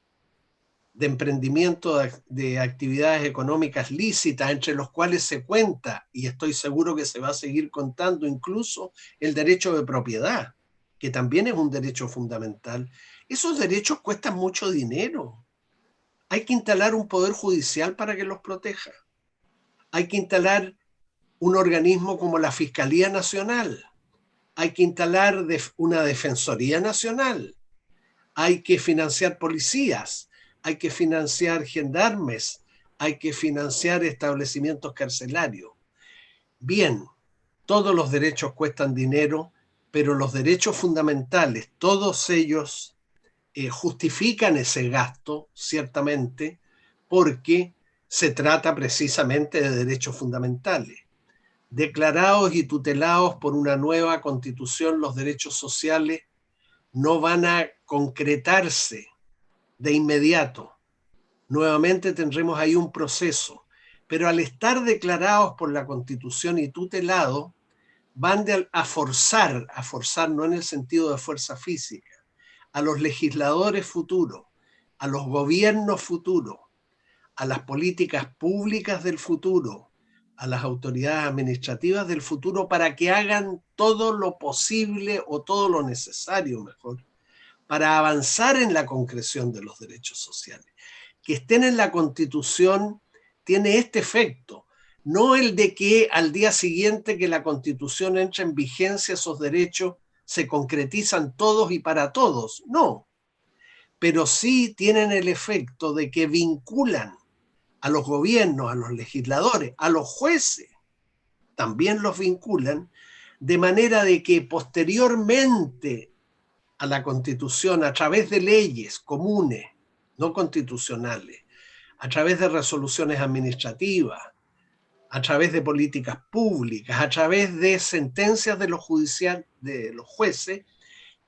de emprendimiento de actividades económicas lícitas, entre los cuales se cuenta, y estoy seguro que se va a seguir contando, incluso el derecho de propiedad, que también es un derecho fundamental. Esos derechos cuestan mucho dinero. Hay que instalar un poder judicial para que los proteja. Hay que instalar un organismo como la Fiscalía Nacional. Hay que instalar una Defensoría Nacional. Hay que financiar policías. Hay que financiar gendarmes. Hay que financiar establecimientos carcelarios. Bien, todos los derechos cuestan dinero, pero los derechos fundamentales, todos ellos justifican ese gasto, ciertamente, porque se trata precisamente de derechos fundamentales. Declarados y tutelados por una nueva constitución, los derechos sociales no van a concretarse de inmediato. Nuevamente tendremos ahí un proceso, pero al estar declarados por la Constitución y tutelados, van a forzar no en el sentido de fuerza física, a los legisladores futuros, a los gobiernos futuros, a las políticas públicas del futuro, a las autoridades administrativas del futuro, para que hagan todo lo posible o todo lo necesario, mejor, para avanzar en la concreción de los derechos sociales. Que estén en la Constitución tiene este efecto, no el de que al día siguiente que la Constitución entra en vigencia esos derechos se concretizan todos y para todos, no, pero sí tienen el efecto de que vinculan a los gobiernos, a los legisladores, a los jueces, también los vinculan, de manera de que posteriormente a la Constitución, a través de leyes comunes, no constitucionales, a través de resoluciones administrativas, a través de políticas públicas, a través de sentencias de los jueces,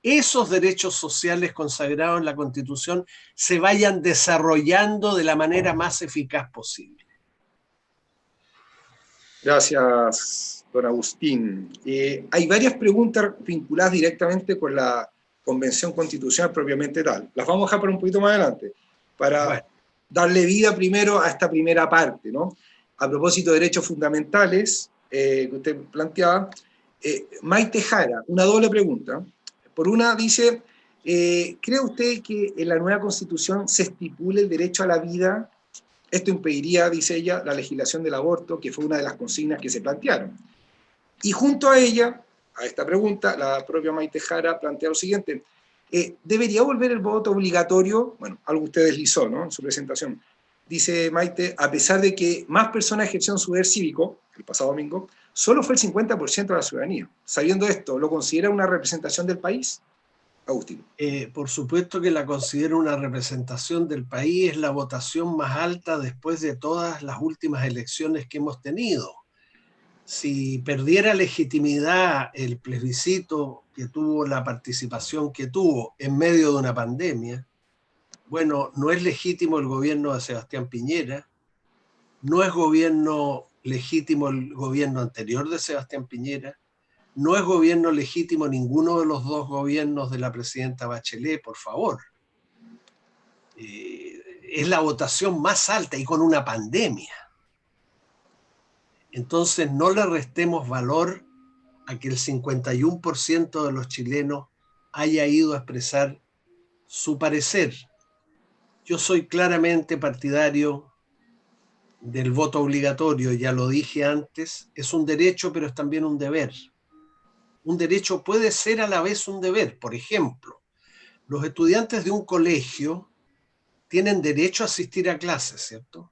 esos derechos sociales consagrados en la Constitución se vayan desarrollando de la manera más eficaz posible. Gracias, don Agustín. Hay varias preguntas vinculadas directamente con la Convención Constitucional propiamente tal. Las vamos a dejar para un poquito más adelante, para darle vida primero a esta primera parte, ¿no? A propósito de derechos fundamentales que usted planteaba, Maite Jara, una doble pregunta. Por una dice, ¿cree usted que en la nueva Constitución se estipule el derecho a la vida? Esto impediría, dice ella, la legislación del aborto, que fue una de las consignas que se plantearon. Y junto a ella, a esta pregunta, la propia Maite Jara plantea lo siguiente, ¿debería volver el voto obligatorio? Bueno, algo que usted deslizó, ¿no?, en su presentación. Dice Maite, a pesar de que más personas ejercieron su deber cívico, el pasado domingo, solo fue el 50% de la ciudadanía. Sabiendo esto, ¿lo considera una representación del país? Agustín. Por supuesto que la considero una representación del país, es la votación más alta después de todas las últimas elecciones que hemos tenido. Si perdiera legitimidad el plebiscito que tuvo, la participación que tuvo en medio de una pandemia, bueno, no es legítimo el gobierno de Sebastián Piñera, no es legítimo el gobierno anterior de Sebastián Piñera, no es gobierno legítimo ninguno de los dos gobiernos de la presidenta Bachelet, por favor. Es la votación más alta y con una pandemia. Entonces no le restemos valor a que el 51% de los chilenos haya ido a expresar su parecer. Yo soy claramente partidario del voto obligatorio, ya lo dije antes, es un derecho, pero es también un deber. Un derecho puede ser a la vez un deber. Por ejemplo, los estudiantes de un colegio tienen derecho a asistir a clases, ¿cierto?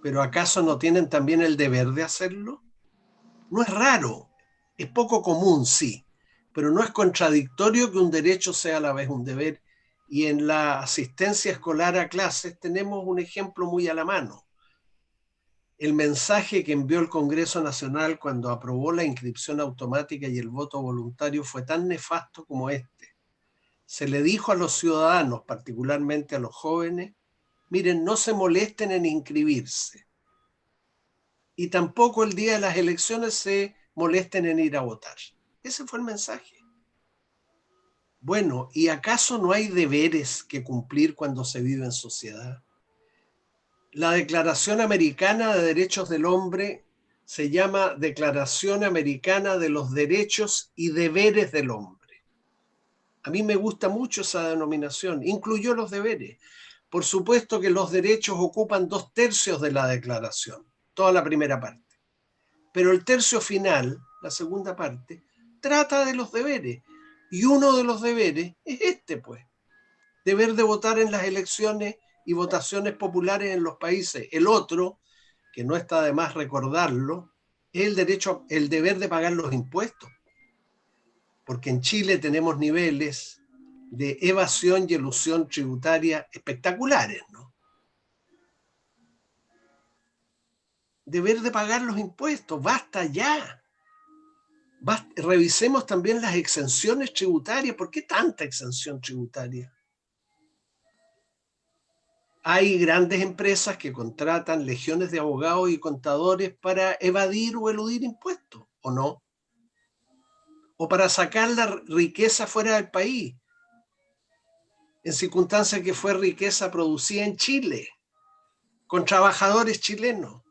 ¿Pero acaso no tienen también el deber de hacerlo? No es raro, es poco común, sí, pero no es contradictorio que un derecho sea a la vez un deber. Y en la asistencia escolar a clases tenemos un ejemplo muy a la mano. El mensaje que envió el Congreso Nacional cuando aprobó la inscripción automática y el voto voluntario fue tan nefasto como este. Se le dijo a los ciudadanos, particularmente a los jóvenes, miren, no se molesten en inscribirse. Y tampoco el día de las elecciones se molesten en ir a votar. Ese fue el mensaje. Bueno, ¿y acaso no hay deberes que cumplir cuando se vive en sociedad? La Declaración Americana de Derechos del Hombre se llama Declaración Americana de los Derechos y Deberes del Hombre. A mí me gusta mucho esa denominación, incluyó los deberes. Por supuesto que los derechos ocupan 2/3 de la declaración, toda la primera parte. Pero el tercio final, la segunda parte, trata de los deberes. Y uno de los deberes es este, pues. Deber de votar en las elecciones y votaciones populares en los países. El otro, que no está de más recordarlo, es el deber de pagar los impuestos. Porque en Chile tenemos niveles de evasión y elusión tributaria espectaculares, ¿no? Deber de pagar los impuestos, basta ya. Revisemos también las exenciones tributarias. ¿Por qué tanta exención tributaria? Hay grandes empresas que contratan legiones de abogados y contadores para evadir o eludir impuestos, ¿o no? O para sacar la riqueza fuera del país, en circunstancias que fue riqueza producida en Chile, con trabajadores chilenos,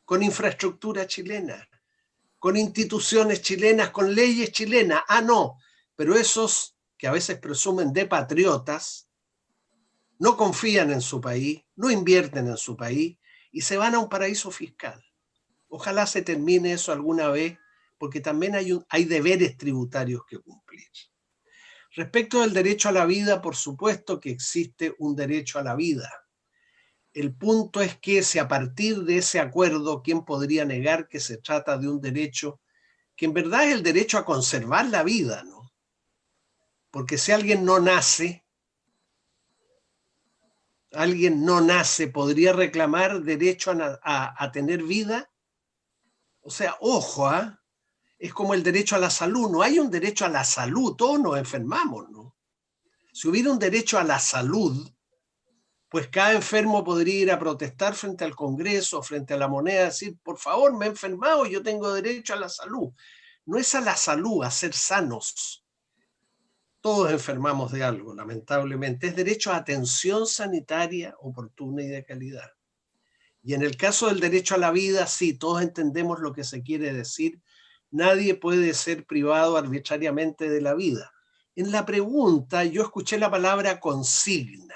con infraestructura chilena, con instituciones chilenas, con leyes chilenas. Ah, no, pero esos que a veces presumen de patriotas no confían en su país, no invierten en su país y se van a un paraíso fiscal. Ojalá se termine eso alguna vez, porque también hay deberes tributarios que cumplir. Respecto del derecho a la vida, por supuesto que existe un derecho a la vida. El punto es que si a partir de ese acuerdo, ¿quién podría negar que se trata de un derecho que en verdad es el derecho a conservar la vida, ¿no? Porque si alguien no nace, ¿podría reclamar derecho a tener vida? O sea, ojo, ¿eh? Es como el derecho a la salud. No hay un derecho a la salud, todos nos enfermamos, ¿no? Si hubiera un derecho a la salud, pues cada enfermo podría ir a protestar frente al Congreso, frente a la moneda, decir, por favor, me he enfermado, yo tengo derecho a la salud. No es a la salud, a ser sanos. Todos enfermamos de algo, lamentablemente. Es derecho a atención sanitaria oportuna y de calidad. Y en el caso del derecho a la vida, sí, todos entendemos lo que se quiere decir. Nadie puede ser privado arbitrariamente de la vida. En la pregunta yo escuché la palabra consigna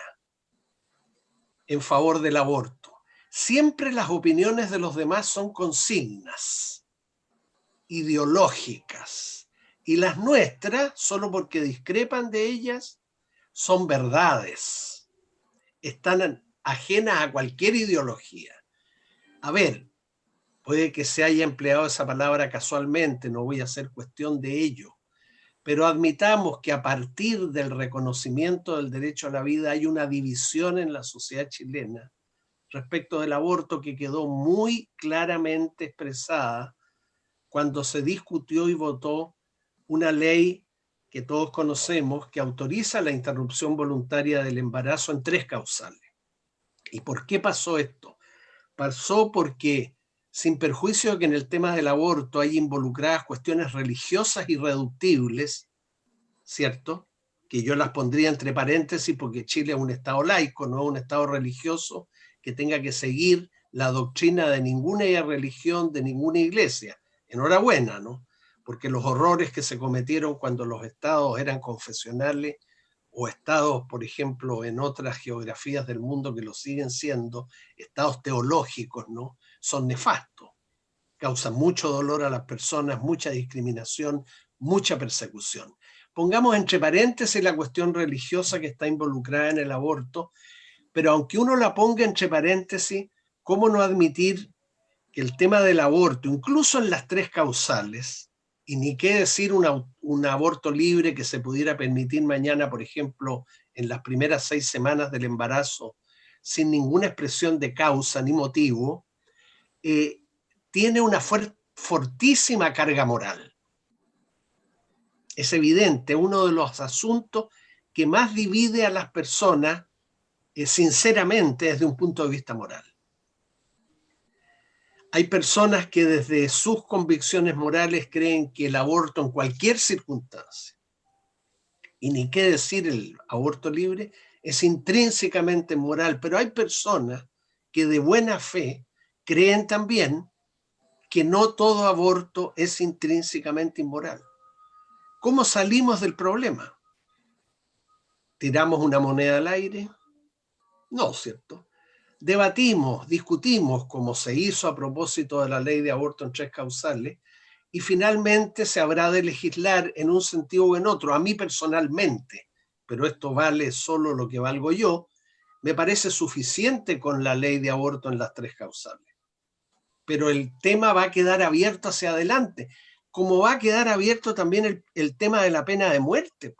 en favor del aborto. Siempre las opiniones de los demás son consignas ideológicas y las nuestras, solo porque discrepan de ellas, son verdades. Están ajenas a cualquier ideología. A ver, puede que se haya empleado esa palabra casualmente, no voy a hacer cuestión de ello, pero admitamos que a partir del reconocimiento del derecho a la vida hay una división en la sociedad chilena respecto del aborto que quedó muy claramente expresada cuando se discutió y votó una ley que todos conocemos que autoriza la interrupción voluntaria del embarazo en 3 causales. ¿Y por qué pasó esto? Pasó porque, sin perjuicio de que en el tema del aborto hay involucradas cuestiones religiosas irreductibles, ¿cierto? Que yo las pondría entre paréntesis porque Chile es un estado laico, no es un estado religioso que tenga que seguir la doctrina de ninguna religión, de ninguna iglesia. Enhorabuena, ¿no? Porque los horrores que se cometieron cuando los estados eran confesionales o estados, por ejemplo, en otras geografías del mundo que lo siguen siendo, estados teológicos, ¿no? Son nefastos. Causan mucho dolor a las personas, mucha discriminación, mucha persecución. Pongamos entre paréntesis la cuestión religiosa que está involucrada en el aborto, pero aunque uno la ponga entre paréntesis, ¿cómo no admitir que el tema del aborto, incluso en las 3 causales, y ni qué decir un aborto libre que se pudiera permitir mañana, por ejemplo, en las primeras 6 semanas del embarazo, sin ninguna expresión de causa ni motivo, tiene una fortísima carga moral. Es evidente, uno de los asuntos que más divide a las personas sinceramente desde un punto de vista moral. Hay personas que desde sus convicciones morales creen que el aborto en cualquier circunstancia, y ni qué decir el aborto libre, es intrínsecamente moral, pero hay personas que de buena fe creen también que no todo aborto es intrínsecamente inmoral. ¿Cómo salimos del problema? ¿Tiramos una moneda al aire? No, ¿cierto? Debatimos, discutimos, como se hizo a propósito de la ley de aborto en 3 causales, y finalmente se habrá de legislar en un sentido o en otro. A mí personalmente, pero esto vale solo lo que valgo yo, me parece suficiente con la ley de aborto en las 3 causales. Pero el tema va a quedar abierto hacia adelante, como va a quedar abierto también el tema de la pena de muerte.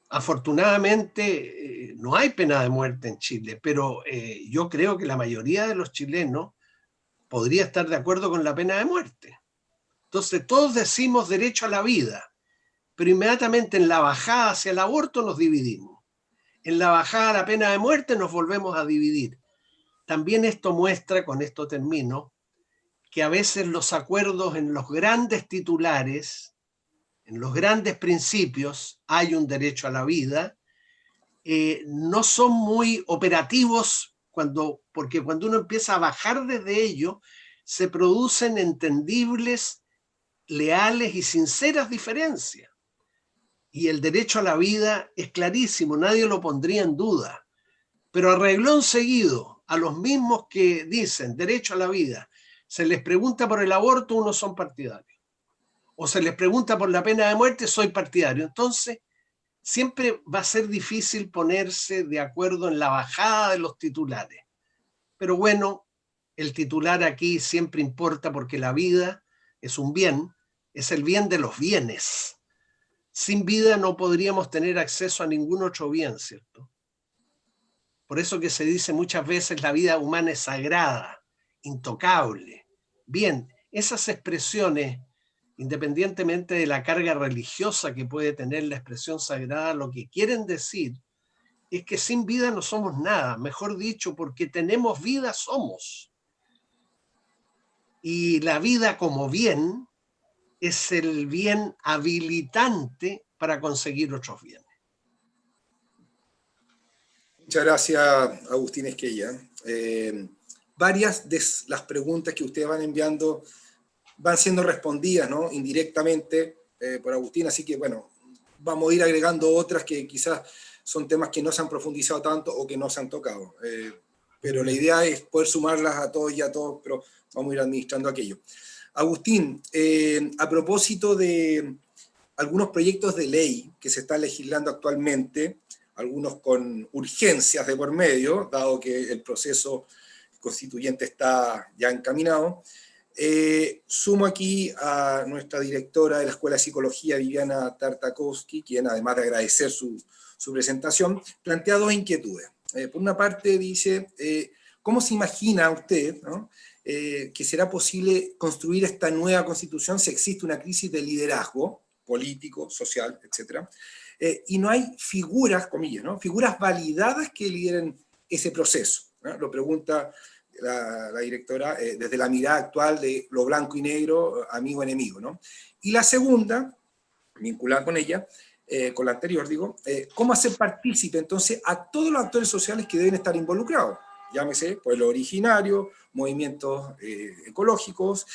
Afortunadamente no hay pena de muerte en Chile, pero yo creo que la mayoría de los chilenos podría estar de acuerdo con la pena de muerte. Entonces todos decimos derecho a la vida, pero inmediatamente en la bajada hacia el aborto nos dividimos. En la bajada a la pena de muerte nos volvemos a dividir. También esto muestra, con esto termino, que a veces los acuerdos en los grandes titulares, en los grandes principios, hay un derecho a la vida, no son muy operativos porque cuando uno empieza a bajar desde ello, se producen entendibles, leales y sinceras diferencias. Y el derecho a la vida es clarísimo, nadie lo pondría en duda. Pero a renglón seguido, a los mismos que dicen derecho a la vida, se les pregunta por el aborto, unos son partidarios. O se les pregunta por la pena de muerte, soy partidario. Entonces, siempre va a ser difícil ponerse de acuerdo en la bajada de los titulares. Pero bueno, el titular aquí siempre importa porque la vida es un bien, es el bien de los bienes. Sin vida no podríamos tener acceso a ningún otro bien, ¿cierto? Por eso que se dice muchas veces la vida humana es sagrada, intocable. Bien, esas expresiones, independientemente de la carga religiosa que puede tener la expresión sagrada, lo que quieren decir es que sin vida no somos nada, mejor dicho, porque tenemos vida somos. Y la vida como bien es el bien habilitante para conseguir otros bienes. Muchas gracias, Agustín Esquella. Varias de las preguntas que ustedes van enviando van siendo respondidas, ¿no?, indirectamente por Agustín, así que bueno, vamos a ir agregando otras que quizás son temas que no se han profundizado tanto o que no se han tocado. Pero la idea es poder sumarlas a todos y a todos, pero vamos a ir administrando aquello. Agustín, a propósito de algunos proyectos de ley que se están legislando actualmente, algunos con urgencias de por medio, dado que el proceso constituyente está ya encaminado, sumo aquí a nuestra directora de la Escuela de Psicología, Viviana Tartakovsky, quien además de agradecer su presentación, plantea dos inquietudes. Por una parte dice, ¿cómo se imagina usted, ¿no?, que será posible construir esta nueva constitución si existe una crisis de liderazgo político, social, etcétera, y no hay figuras, comillas, ¿no?, figuras validadas que lideren ese proceso, ¿no? Lo pregunta la directora desde la mirada actual de lo blanco y negro, amigo-enemigo, ¿no? Y la segunda, vinculada con ella, con la anterior, digo, ¿cómo hacer partícipe entonces a todos los actores sociales que deben estar involucrados? Llámese pueblo originario, movimientos ecológicos,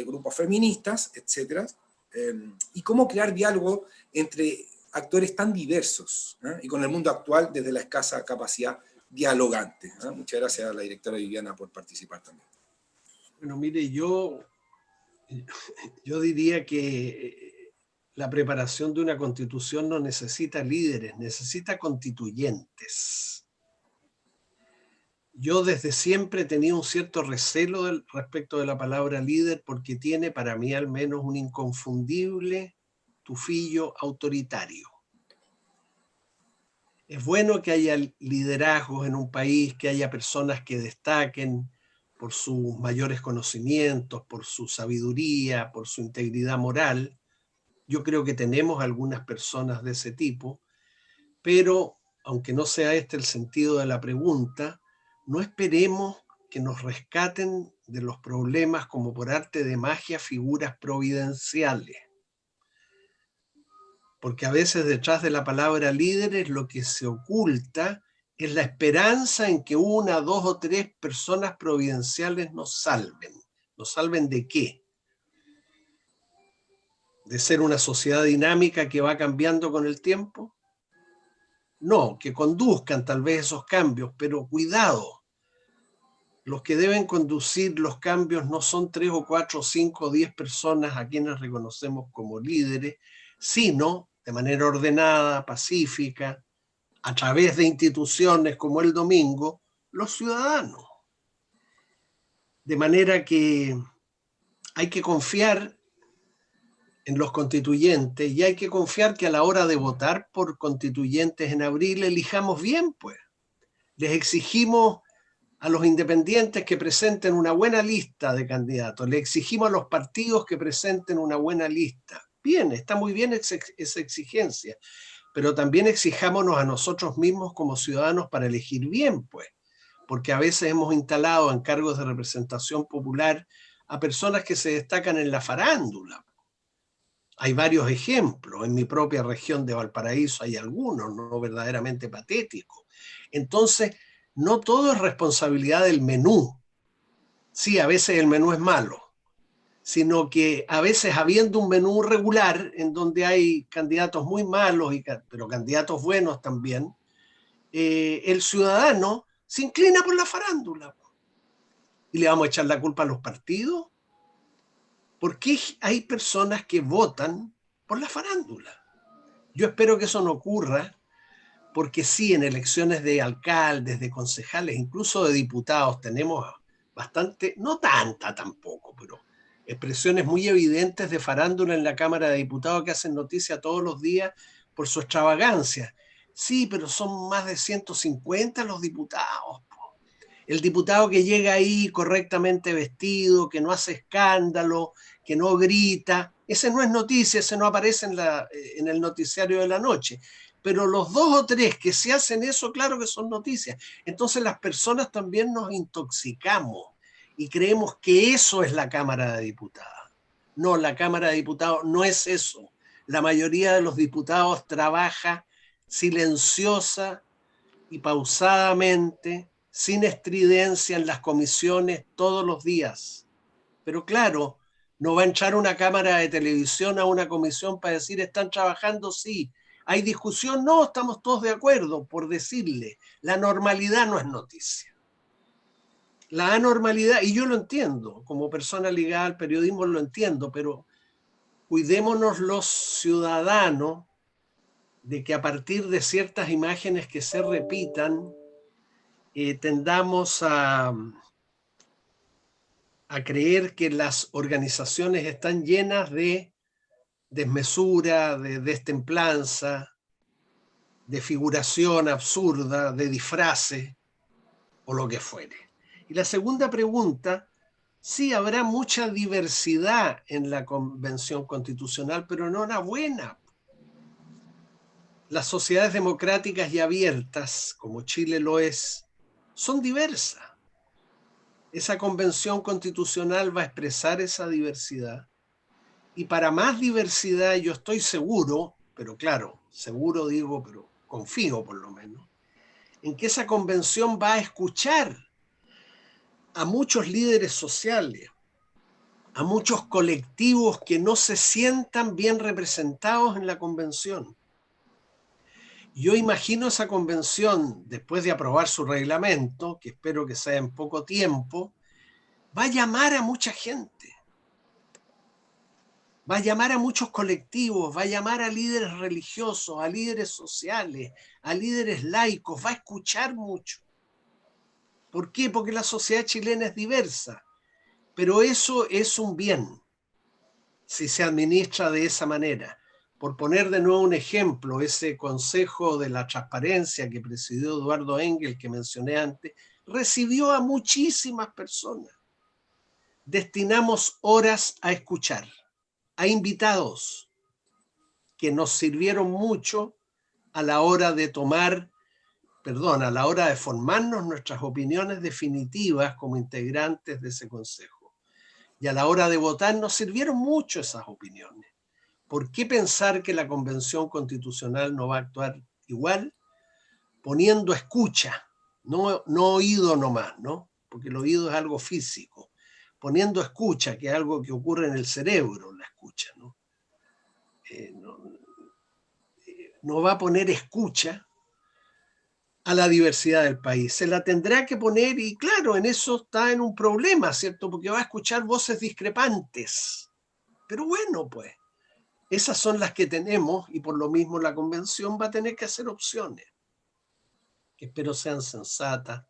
grupos feministas, etcétera, y cómo crear diálogo entre actores tan diversos, ¿eh?, y con el mundo actual desde la escasa capacidad dialogante. Muchas gracias a la directora Viviana por participar también. Bueno, mire, yo diría que la preparación de una constitución no necesita líderes, necesita constituyentes. Yo desde siempre he tenido un cierto recelo respecto de la palabra líder porque tiene para mí al menos un inconfundible tufillo autoritario. Es bueno que haya liderazgos en un país, que haya personas que destaquen por sus mayores conocimientos, por su sabiduría, por su integridad moral. Yo creo que tenemos algunas personas de ese tipo, pero aunque no sea este el sentido de la pregunta, no esperemos que nos rescaten de los problemas como por arte de magia figuras providenciales. Porque a veces detrás de la palabra líderes lo que se oculta es la esperanza en que una, dos o tres personas providenciales nos salven. ¿Nos salven de qué? ¿De ser una sociedad dinámica que va cambiando con el tiempo? No, que conduzcan tal vez esos cambios, pero cuidado. Los que deben conducir los cambios no son 3 o 4 o 5 o 10 personas a quienes reconocemos como líderes, sino de manera ordenada, pacífica, a través de instituciones como el domingo, los ciudadanos. De manera que hay que confiar en los constituyentes y hay que confiar que a la hora de votar por constituyentes en abril elijamos bien, pues. Les exigimos a los independientes que presenten una buena lista de candidatos, le exigimos a los partidos que presenten una buena lista. Bien, está muy bien esa exigencia, pero también exijámonos a nosotros mismos como ciudadanos para elegir bien, pues, porque a veces hemos instalado en cargos de representación popular a personas que se destacan en la farándula. Hay varios ejemplos, en mi propia región de Valparaíso hay algunos, no verdaderamente patéticos. Entonces, no todo es responsabilidad del menú. Sí, a veces el menú es malo, sino que a veces habiendo un menú regular en donde hay candidatos muy malos, pero candidatos buenos también, el ciudadano se inclina por la farándula. ¿Y le vamos a echar la culpa a los partidos? ¿Por qué hay personas que votan por la farándula? Yo espero que eso no ocurra, porque sí, en elecciones de alcaldes, de concejales, incluso de diputados, tenemos bastante, no tanta tampoco, pero expresiones muy evidentes de farándula en la Cámara de Diputados que hacen noticia todos los días por su extravagancia. Sí, pero son más de 150 los diputados. El diputado que llega ahí correctamente vestido, que no hace escándalo, que no grita, ese no es noticia, ese no aparece en el noticiario de la noche. Pero los 2 o 3 que se hacen eso, claro que son noticias. Entonces las personas también nos intoxicamos y creemos que eso es la Cámara de Diputados. No, la Cámara de Diputados no es eso. La mayoría de los diputados trabaja silenciosa y pausadamente, sin estridencia en las comisiones todos los días. Pero claro, no va a entrar una cámara de televisión a una comisión para decir, ¿están trabajando? Sí. ¿Hay discusión? No, estamos todos de acuerdo, por decirle. La normalidad no es noticia. La anormalidad, y yo lo entiendo, como persona ligada al periodismo lo entiendo, pero cuidémonos los ciudadanos de que a partir de ciertas imágenes que se repitan, tendamos a creer que las organizaciones están llenas de desmesura, de destemplanza, de figuración absurda, de disfraces o lo que fuere. Y la segunda pregunta, sí, habrá mucha diversidad en la Convención Constitucional, pero no una buena. Las sociedades democráticas y abiertas, como Chile lo es, son diversas. Esa convención constitucional va a expresar esa diversidad. Y para más diversidad, yo estoy seguro, pero claro, seguro digo, pero confío por lo menos, en que esa convención va a escuchar a muchos líderes sociales, a muchos colectivos que no se sientan bien representados en la convención. Yo imagino esa convención, después de aprobar su reglamento, que espero que sea en poco tiempo, va a llamar a mucha gente, va a llamar a muchos colectivos, va a llamar a líderes religiosos, a líderes sociales, a líderes laicos, va a escuchar mucho. ¿Por qué? Porque la sociedad chilena es diversa, pero eso es un bien si se administra de esa manera. Por poner de nuevo un ejemplo, ese Consejo de la Transparencia que presidió Eduardo Engel, que mencioné antes, recibió a muchísimas personas. Destinamos horas a escuchar, a invitados que nos sirvieron mucho a la hora de a la hora de formarnos nuestras opiniones definitivas como integrantes de ese consejo. Y a la hora de votar nos sirvieron mucho esas opiniones. ¿Por qué pensar que la Convención Constitucional no va a actuar igual? Poniendo escucha, no oído nomás, ¿no? Porque el oído es algo físico. Poniendo escucha, que es algo que ocurre en el cerebro, la escucha, ¿no? No va a poner escucha a la diversidad del país. Se la tendrá que poner, y claro, en eso está en un problema, ¿cierto? Porque va a escuchar voces discrepantes. Pero bueno, pues, esas son las que tenemos, y por lo mismo la convención va a tener que hacer opciones, que espero sean sensatas,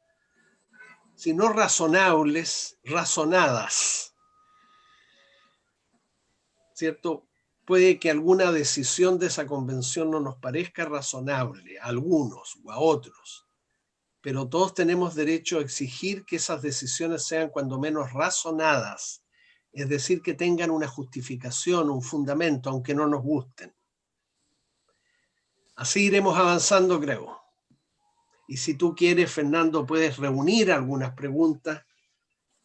si no razonables, razonadas, ¿cierto? Puede que alguna decisión de esa convención no nos parezca razonable a algunos o a otros, pero todos tenemos derecho a exigir que esas decisiones sean cuando menos razonadas, es decir, que tengan una justificación, un fundamento, aunque no nos gusten. Así iremos avanzando, creo. Y si tú quieres, Fernando, puedes reunir algunas preguntas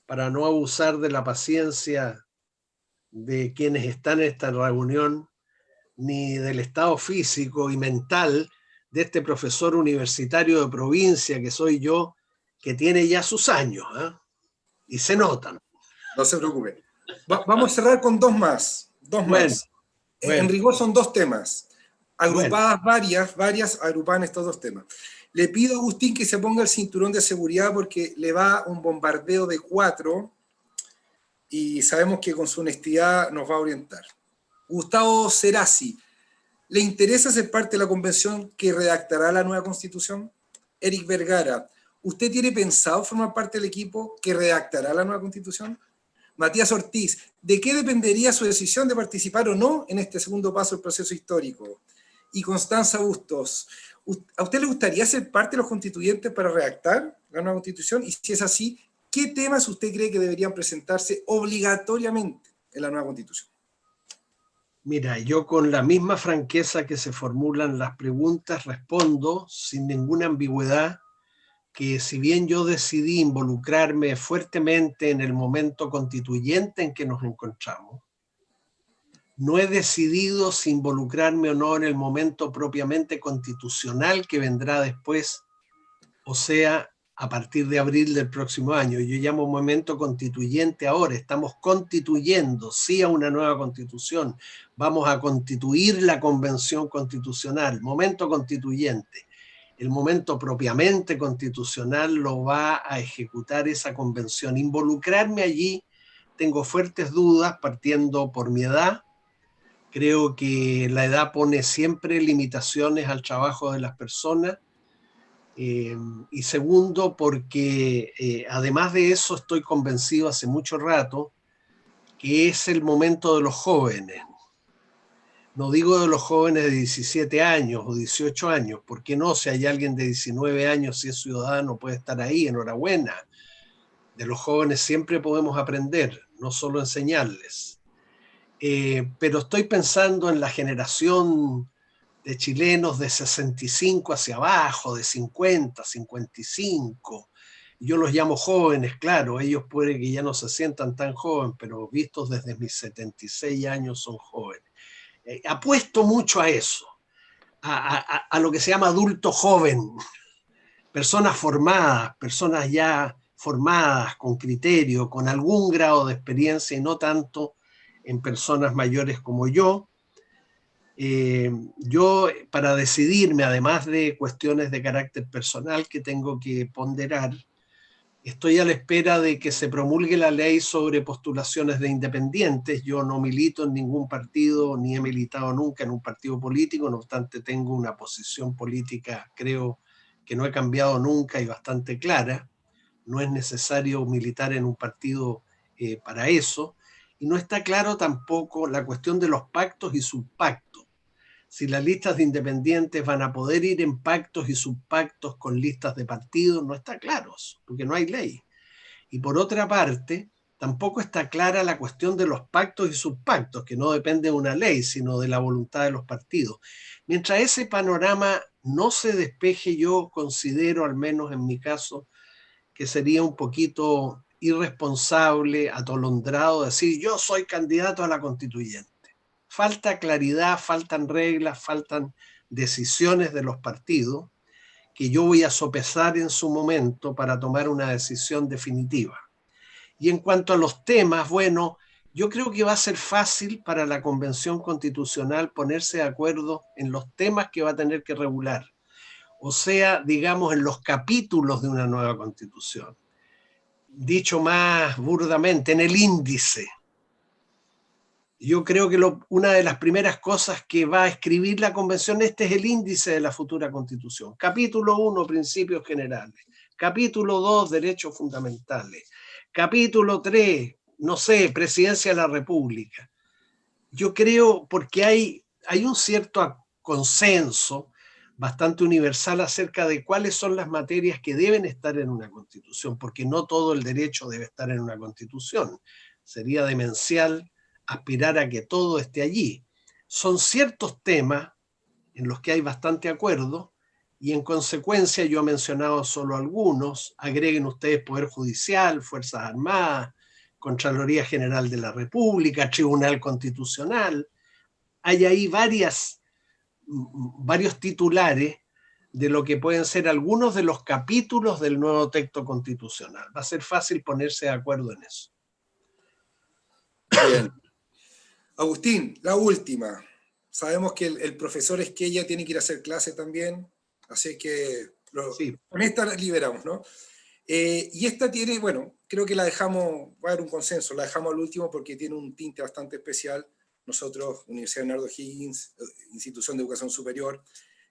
para no abusar de la paciencia de quienes están en esta reunión, ni del estado físico y mental de este profesor universitario de provincia que soy yo, que tiene ya sus años, ¿eh? Y se notan. No se preocupe. Vamos a cerrar con dos más. Bueno. En rigor son dos temas. Agrupadas bueno. varias agrupadas en estos dos temas. Le pido a Agustín que se ponga el cinturón de seguridad porque le va un bombardeo de 4 y sabemos que con su honestidad nos va a orientar. Gustavo Cerasi, ¿le interesa ser parte de la convención que redactará la nueva constitución? Eric Vergara, ¿usted tiene pensado formar parte del equipo que redactará la nueva constitución? Matías Ortiz, ¿de qué dependería su decisión de participar o no en este segundo paso del proceso histórico? Y Constanza Bustos, ¿a usted le gustaría ser parte de los constituyentes para redactar la nueva constitución? Y si es así, ¿qué temas usted cree que deberían presentarse obligatoriamente en la nueva constitución? Mira, yo con la misma franqueza que se formulan las preguntas respondo sin ninguna ambigüedad que si bien yo decidí involucrarme fuertemente en el momento constituyente en que nos encontramos, no he decidido si involucrarme o no en el momento propiamente constitucional que vendrá después, o sea, a partir de abril del próximo año. Yo llamo momento constituyente ahora, estamos constituyendo, sí, a una nueva constitución, vamos a constituir la convención constitucional, momento constituyente. El momento propiamente constitucional lo va a ejecutar esa convención. Involucrarme allí, tengo fuertes dudas, partiendo por mi edad. Creo que la edad pone siempre limitaciones al trabajo de las personas. Y segundo, porque además de eso estoy convencido hace mucho rato que es el momento de los jóvenes. No digo de los jóvenes de 17 años o 18 años, ¿por qué no? Si hay alguien de 19 años, si es ciudadano, puede estar ahí, enhorabuena. De los jóvenes siempre podemos aprender, no solo enseñarles. Pero estoy pensando en la generación de chilenos de 65 hacia abajo, de 50, 55. Yo los llamo jóvenes, claro, ellos puede que ya no se sientan tan jóvenes, pero vistos desde mis 76 años son jóvenes. Apuesto mucho a eso, a lo que se llama adulto joven, personas formadas, personas ya formadas, con criterio, con algún grado de experiencia y no tanto en personas mayores como yo. Yo, para decidirme, además de cuestiones de carácter personal que tengo que ponderar, estoy a la espera de que se promulgue la ley sobre postulaciones de independientes. Yo no milito en ningún partido, ni he militado nunca en un partido político, no obstante tengo una posición política, creo que no he cambiado nunca y bastante clara. No es necesario militar en un partido para eso. Y no está claro tampoco la cuestión de los pactos y subpactos. Si las listas de independientes van a poder ir en pactos y subpactos con listas de partidos, no está claro, porque no hay ley. Y por otra parte, tampoco está clara la cuestión de los pactos y subpactos, que no depende de una ley, sino de la voluntad de los partidos. Mientras ese panorama no se despeje, yo considero, al menos en mi caso, que sería un poquito irresponsable, atolondrado, decir yo soy candidato a la constituyente. Falta claridad, faltan reglas, faltan decisiones de los partidos que yo voy a sopesar en su momento para tomar una decisión definitiva. Y en cuanto a los temas, bueno, yo creo que va a ser fácil para la Convención Constitucional ponerse de acuerdo en los temas que va a tener que regular. O sea, digamos, en los capítulos de una nueva Constitución. Dicho más burdamente, en el índice. Yo creo que una de las primeras cosas que va a escribir la Convención, este es el índice de la futura Constitución. Capítulo 1, principios generales. Capítulo 2, derechos fundamentales. Capítulo 3, no sé, presidencia de la República. Yo creo, porque hay un cierto consenso bastante universal acerca de cuáles son las materias que deben estar en una Constitución, porque no todo el derecho debe estar en una Constitución. Sería demencial aspirar a que todo esté allí. Son ciertos temas en los que hay bastante acuerdo y en consecuencia yo he mencionado solo algunos. Agreguen ustedes Poder Judicial, Fuerzas Armadas, Contraloría General de la República, Tribunal Constitucional. Hay ahí varios titulares de lo que pueden ser algunos de los capítulos del nuevo texto constitucional. Va a ser fácil ponerse de acuerdo en eso. Bien. Agustín, la última. Sabemos que el profesor Esquella tiene que ir a hacer clase también, así que Sí. con esta liberamos, ¿no? Y esta tiene, bueno, creo que la dejamos, va a haber un consenso, la dejamos al último porque tiene un tinte bastante especial. Nosotros, Universidad Bernardo Higgins, Institución de Educación Superior,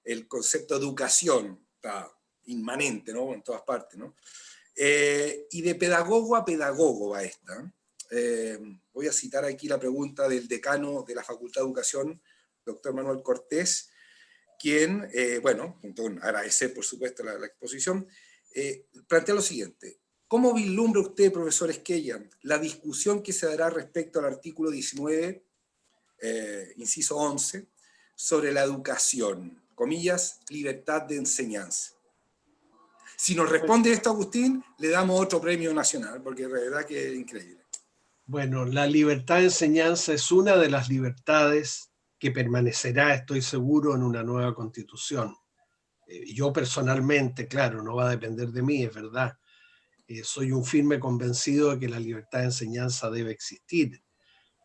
el concepto de educación está inmanente, ¿no? En todas partes, ¿no? Y de pedagogo a pedagogo va esta. Voy a citar aquí la pregunta del decano de la Facultad de Educación, doctor Manuel Cortés, quien, bueno, junto con agradecer por supuesto la exposición, plantea lo siguiente: ¿cómo vislumbra usted, profesor Esquella, la discusión que se dará respecto al artículo 19, inciso 11, sobre la educación, comillas, libertad de enseñanza? Si nos responde esto, Agustín, le damos otro premio nacional, porque de verdad que es increíble. Bueno, la libertad de enseñanza es una de las libertades que permanecerá, estoy seguro, en una nueva constitución. Yo personalmente, claro, no va a depender de mí, es verdad. Soy un firme convencido de que la libertad de enseñanza debe existir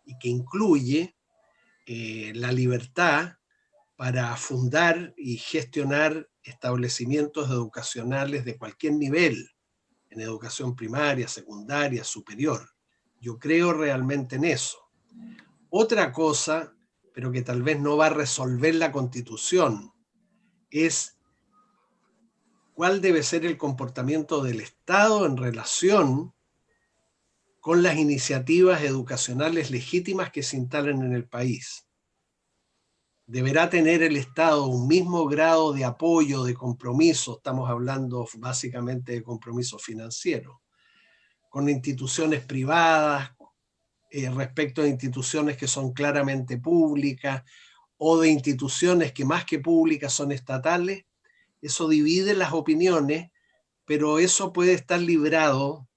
y que incluye la libertad para fundar y gestionar establecimientos educacionales de cualquier nivel, en educación primaria, secundaria, superior. Yo creo realmente en eso. Otra cosa, pero que tal vez no va a resolver la Constitución, es cuál debe ser el comportamiento del Estado en relación con las iniciativas educacionales legítimas que se instalen en el país. ¿Deberá tener el Estado un mismo grado de apoyo, de compromiso? Estamos hablando básicamente de compromiso financiero, con instituciones privadas, respecto de instituciones que son claramente públicas o de instituciones que más que públicas son estatales. Eso divide las opiniones, pero eso puede estar librado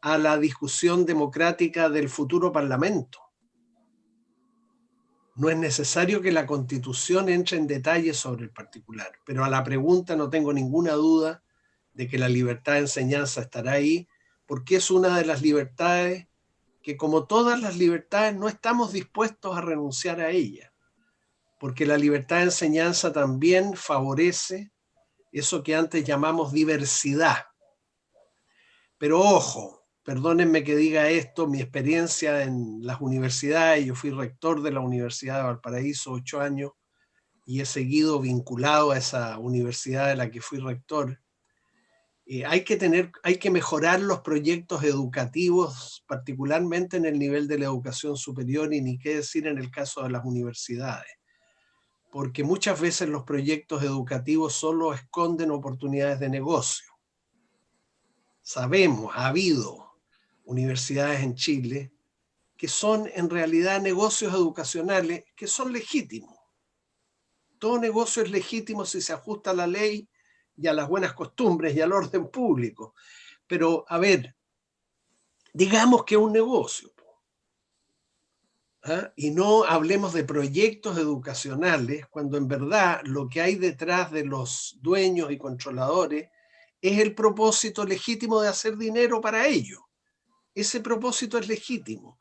a la discusión democrática del futuro Parlamento. No es necesario que la Constitución entre en detalles sobre el particular, pero a la pregunta no tengo ninguna duda de que la libertad de enseñanza estará ahí, porque es una de las libertades que, como todas las libertades, no estamos dispuestos a renunciar a ella, porque la libertad de enseñanza también favorece eso que antes llamamos diversidad. Pero ojo, perdónenme que diga esto, mi experiencia en las universidades, yo fui rector de la Universidad de Valparaíso 8 años y he seguido vinculado a esa universidad de la que fui rector. Hay que mejorar los proyectos educativos, particularmente en el nivel de la educación superior y ni qué decir en el caso de las universidades, porque muchas veces los proyectos educativos solo esconden oportunidades de negocio. Sabemos, ha habido universidades en Chile, que son en realidad negocios educacionales que son legítimos. Todo negocio es legítimo si se ajusta a la ley y a las buenas costumbres y al orden público. Pero, a ver, digamos que es un negocio. ¿Ah? Y no hablemos de proyectos educacionales cuando en verdad lo que hay detrás de los dueños y controladores es el propósito legítimo de hacer dinero para ellos. Ese propósito es legítimo,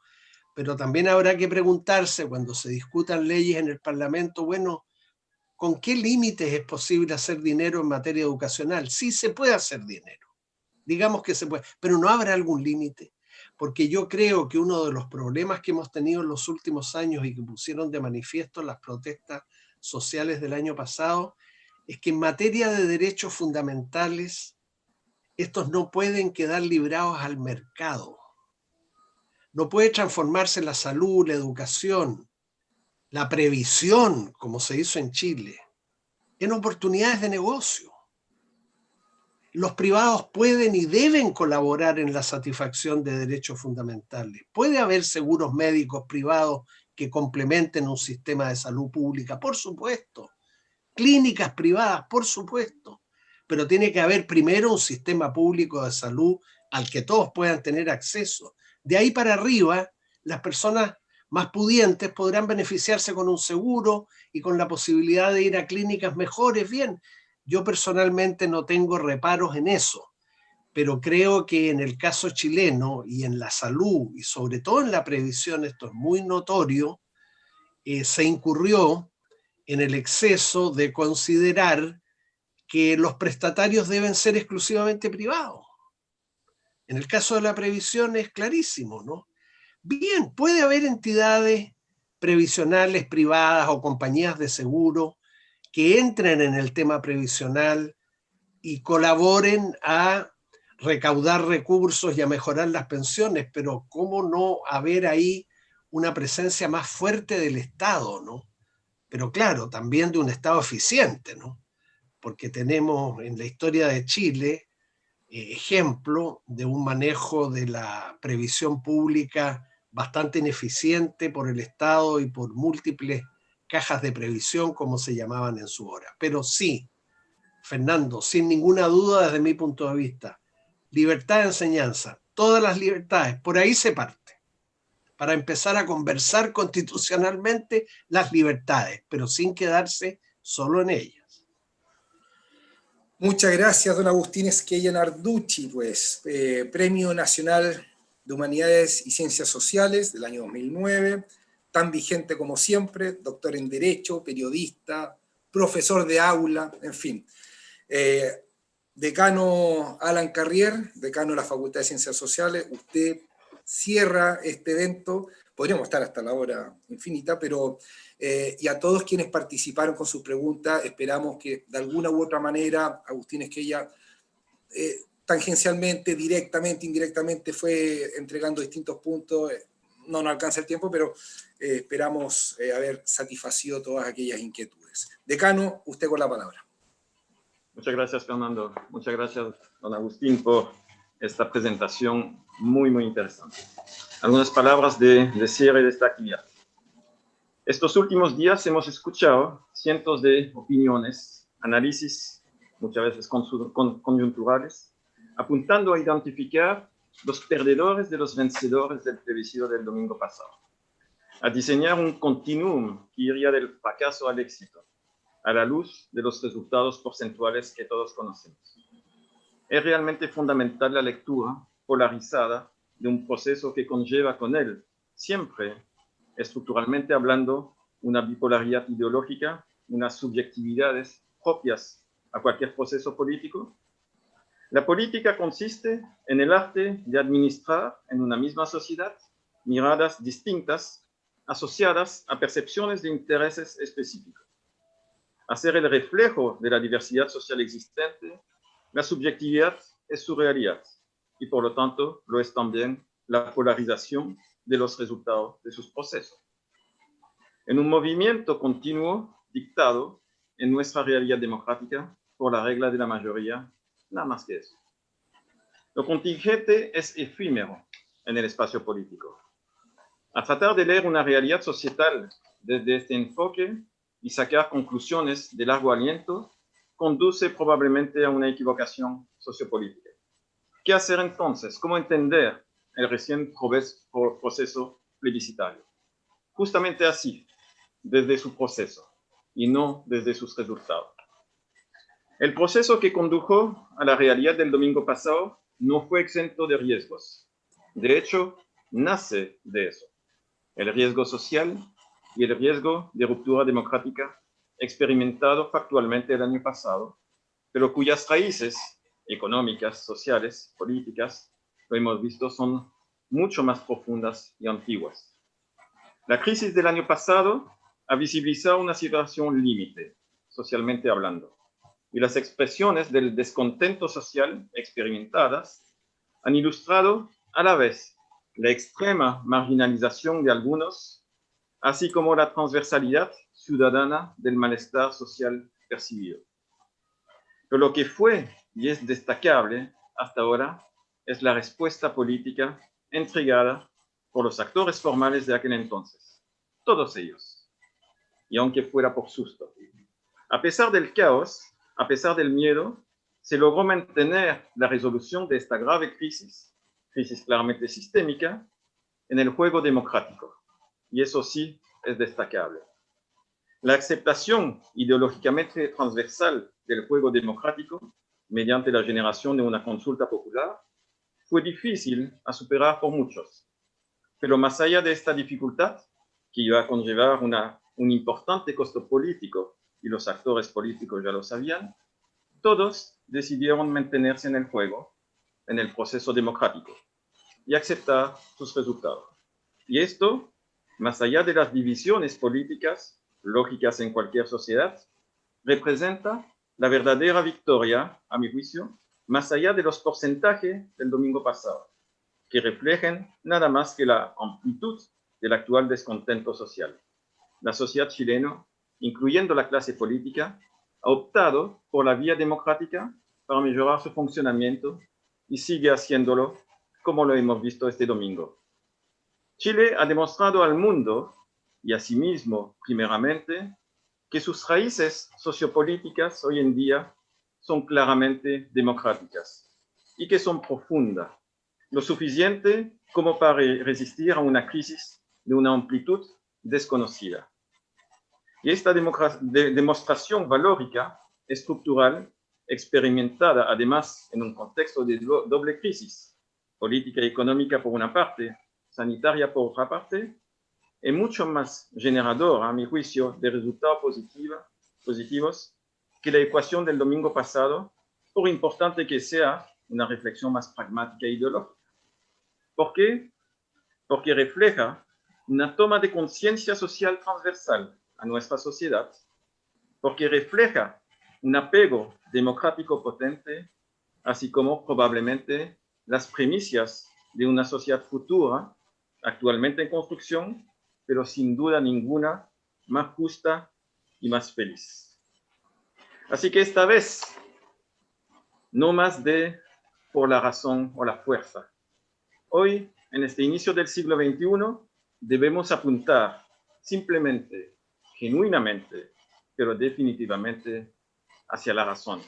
pero también habrá que preguntarse cuando se discutan leyes en el Parlamento, bueno, ¿con qué límites es posible hacer dinero en materia educacional? Sí se puede hacer dinero, digamos que se puede, pero ¿no habrá algún límite? Porque yo creo que uno de los problemas que hemos tenido en los últimos años y que pusieron de manifiesto las protestas sociales del año pasado, es que en materia de derechos fundamentales, estos no pueden quedar librados al mercado. No puede transformarse la salud, la educación, la previsión, como se hizo en Chile, en oportunidades de negocio. Los privados pueden y deben colaborar en la satisfacción de derechos fundamentales. Puede haber seguros médicos privados que complementen un sistema de salud pública, por supuesto. Clínicas privadas, por supuesto. Pero tiene que haber primero un sistema público de salud al que todos puedan tener acceso. De ahí para arriba, las personas más pudientes podrán beneficiarse con un seguro y con la posibilidad de ir a clínicas mejores. Bien, yo personalmente no tengo reparos en eso, pero creo que en el caso chileno y en la salud y sobre todo en la previsión, esto es muy notorio, se incurrió en el exceso de considerar que los prestatarios deben ser exclusivamente privados. En el caso de la previsión es clarísimo, ¿no? Bien, puede haber entidades previsionales privadas o compañías de seguro que entren en el tema previsional y colaboren a recaudar recursos y a mejorar las pensiones, pero ¿cómo no haber ahí una presencia más fuerte del Estado, ¿no? Pero claro, también de un Estado eficiente, ¿no? Porque tenemos en la historia de Chile ejemplo de un manejo de la previsión pública bastante ineficiente por el Estado y por múltiples cajas de previsión, como se llamaban en su hora. Pero sí, Fernando, sin ninguna duda desde mi punto de vista, libertad de enseñanza, todas las libertades, por ahí se parte, para empezar a conversar constitucionalmente las libertades, pero sin quedarse solo en ellas. Muchas gracias, don Agustín Esquella Narducci, pues, Premio Nacional de Humanidades y Ciencias Sociales del año 2009, tan vigente como siempre, doctor en Derecho, periodista, profesor de aula, en fin. Decano Alan Carrier, decano de la Facultad de Ciencias Sociales, usted cierra este evento, podríamos estar hasta la hora infinita, pero y a todos quienes participaron con sus preguntas, esperamos que de alguna u otra manera Agustín Esquella tangencialmente, directamente, indirectamente fue entregando distintos puntos, no nos alcanza el tiempo, pero esperamos haber satisfacido todas aquellas inquietudes. Decano, usted con la palabra. Muchas gracias, Fernando. Muchas gracias, don Agustín, por esta presentación muy, muy interesante. Algunas palabras de cierre de esta actividad. Estos últimos días hemos escuchado cientos de opiniones, análisis, muchas veces coyunturales, apuntando a identificar los perdedores de los vencedores del plebiscito del domingo pasado, a diseñar un continuum que iría del fracaso al éxito, a la luz de los resultados porcentuales que todos conocemos. Es realmente fundamental la lectura polarizada de un proceso que conlleva con él, siempre, estructuralmente hablando, una bipolaridad ideológica, unas subjetividades propias a cualquier proceso político. La política consiste en el arte de administrar en una misma sociedad miradas distintas asociadas a percepciones de intereses específicos. Hacer el reflejo de la diversidad social existente, la subjetividad es su realidad y por lo tanto lo es también la polarización de los resultados de sus procesos. En un movimiento continuo dictado en nuestra realidad democrática por la regla de la mayoría, nada más que eso. Lo contingente es efímero, en el espacio político. A tratar de leer una realidad societal desde este enfoque y sacar conclusiones de largo aliento conduce probablemente a una equivocación sociopolítica. ¿Qué hacer entonces? ¿Cómo entender el recién proceso plebiscitario? Justamente así, desde su proceso y no desde sus resultados. El proceso que condujo a la realidad del domingo pasado no fue exento de riesgos. De hecho, nace de eso. El riesgo social y el riesgo de ruptura democrática experimentado factualmente el año pasado, pero cuyas raíces económicas, sociales, políticas, lo hemos visto, son mucho más profundas y antiguas. La crisis del año pasado ha visibilizado una situación límite, socialmente hablando, y las expresiones del descontento social experimentadas han ilustrado a la vez la extrema marginalización de algunos, así como la transversalidad ciudadana del malestar social percibido. Pero lo que fue y es destacable hasta ahora es la respuesta política entregada por los actores formales de aquel entonces, todos ellos, y aunque fuera por susto. A pesar del caos, a pesar del miedo, se logró mantener la resolución de esta grave crisis claramente sistémica, en el juego democrático, y eso sí es destacable. La aceptación ideológicamente transversal del juego democrático, mediante la generación de una consulta popular, fue difícil a superar por muchos. Pero más allá de esta dificultad, que iba a conllevar un importante costo político, y los actores políticos ya lo sabían, todos decidieron mantenerse en el juego, en el proceso democrático, y aceptar sus resultados. Y esto, más allá de las divisiones políticas lógicas en cualquier sociedad, representa la verdadera victoria, a mi juicio, más allá de los porcentajes del domingo pasado, que reflejan nada más que la amplitud del actual descontento social. La sociedad chilena, incluyendo la clase política, ha optado por la vía democrática para mejorar su funcionamiento y sigue haciéndolo, como lo hemos visto este domingo. Chile ha demostrado al mundo y a sí mismo, primeramente, que sus raíces sociopolíticas hoy en día son claramente democráticas y que son profundas, lo suficiente como para resistir a una crisis de una amplitud desconocida. Y esta demostración valórica, estructural, experimentada además en un contexto de doble crisis, política y económica por una parte, sanitaria por otra parte, es mucho más generador, a mi juicio, de resultados positivos que la ecuación del domingo pasado, por importante que sea una reflexión más pragmática e ideológica. ¿Por qué? Porque refleja una toma de conciencia social transversal a nuestra sociedad, porque refleja un apego democrático potente, así como probablemente las premisas de una sociedad futura, actualmente en construcción, pero sin duda ninguna más justa y más feliz. Así que esta vez, no más de por la razón o la fuerza. Hoy, en este inicio del siglo XXI, debemos apuntar simplemente, genuinamente, pero definitivamente hacia la razón.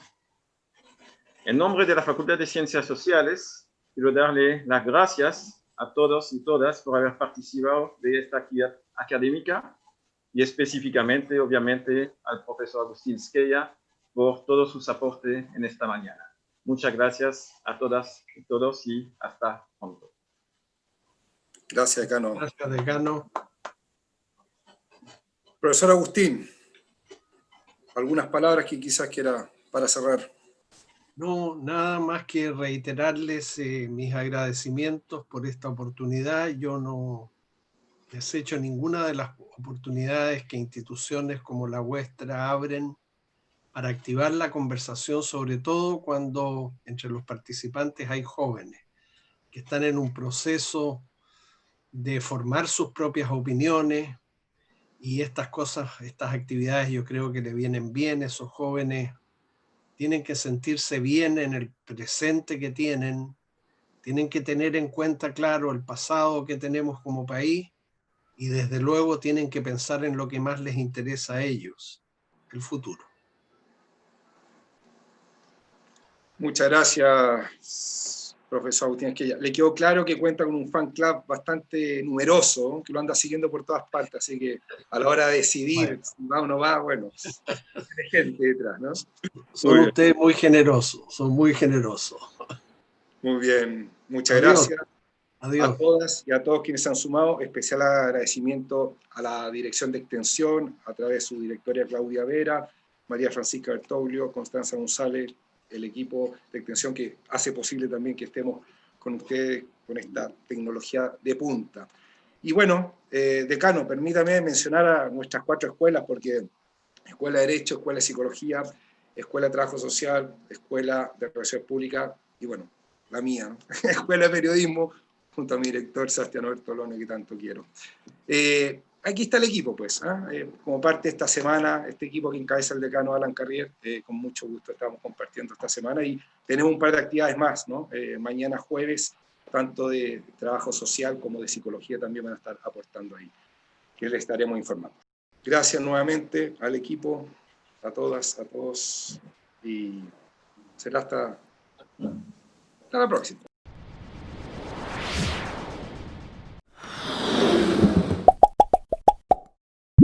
En nombre de la Facultad de Ciencias Sociales, quiero darle las gracias a todos y todas por haber participado de esta actividad académica y específicamente, obviamente, al profesor Agustín Squella por todos sus aportes en esta mañana. Muchas gracias a todas y todos y hasta pronto. Gracias, decano. Gracias, decano. Profesor Agustín, algunas palabras que quizás quiera para cerrar. No, nada más que reiterarles mis agradecimientos por esta oportunidad. Yo no desecho ninguna de las oportunidades que instituciones como la vuestra abren para activar la conversación, sobre todo cuando entre los participantes hay jóvenes que están en un proceso de formar sus propias opiniones, y estas cosas, estas actividades yo creo que le vienen bien. Esos jóvenes tienen que sentirse bien en el presente que tienen, Tienen que tener en cuenta, claro, el pasado que tenemos como país y desde luego tienen que pensar en lo que más les interesa a ellos, el futuro. Muchas gracias, profesor Agustín Esquella. Le quedó claro que cuenta con un fan club bastante numeroso, que lo anda siguiendo por todas partes, así que a la hora de decidir si va o no va, bueno, hay gente detrás, ¿no? Son ustedes muy generosos, son muy generosos. Muy bien, muchas Adiós. gracias Adiós. a todas y a todos quienes se han sumado. Especial agradecimiento a la Dirección de Extensión, a través de su directora Claudia Vera, María Francisca Bertoglio, Constanza González, el equipo de Extensión que hace posible también que estemos con ustedes con esta tecnología de punta. Y bueno, decano, permítame mencionar a nuestras 4 escuelas, porque Escuela de Derecho, Escuela de Psicología, Escuela de Trabajo Social, Escuela de Relaciones Públicas y bueno, la mía, ¿no? Escuela de Periodismo, junto a mi director Sebastián Bertolone, que tanto quiero. Aquí está el equipo, pues, como parte de esta semana, este equipo que encabeza el decano Alan Carrier, con mucho gusto estamos compartiendo esta semana y tenemos un par de actividades más, ¿no? Mañana jueves, tanto de trabajo social como de psicología también van a estar aportando ahí, que les estaremos informando. Gracias nuevamente al equipo, a todas, a todos, y será hasta la próxima.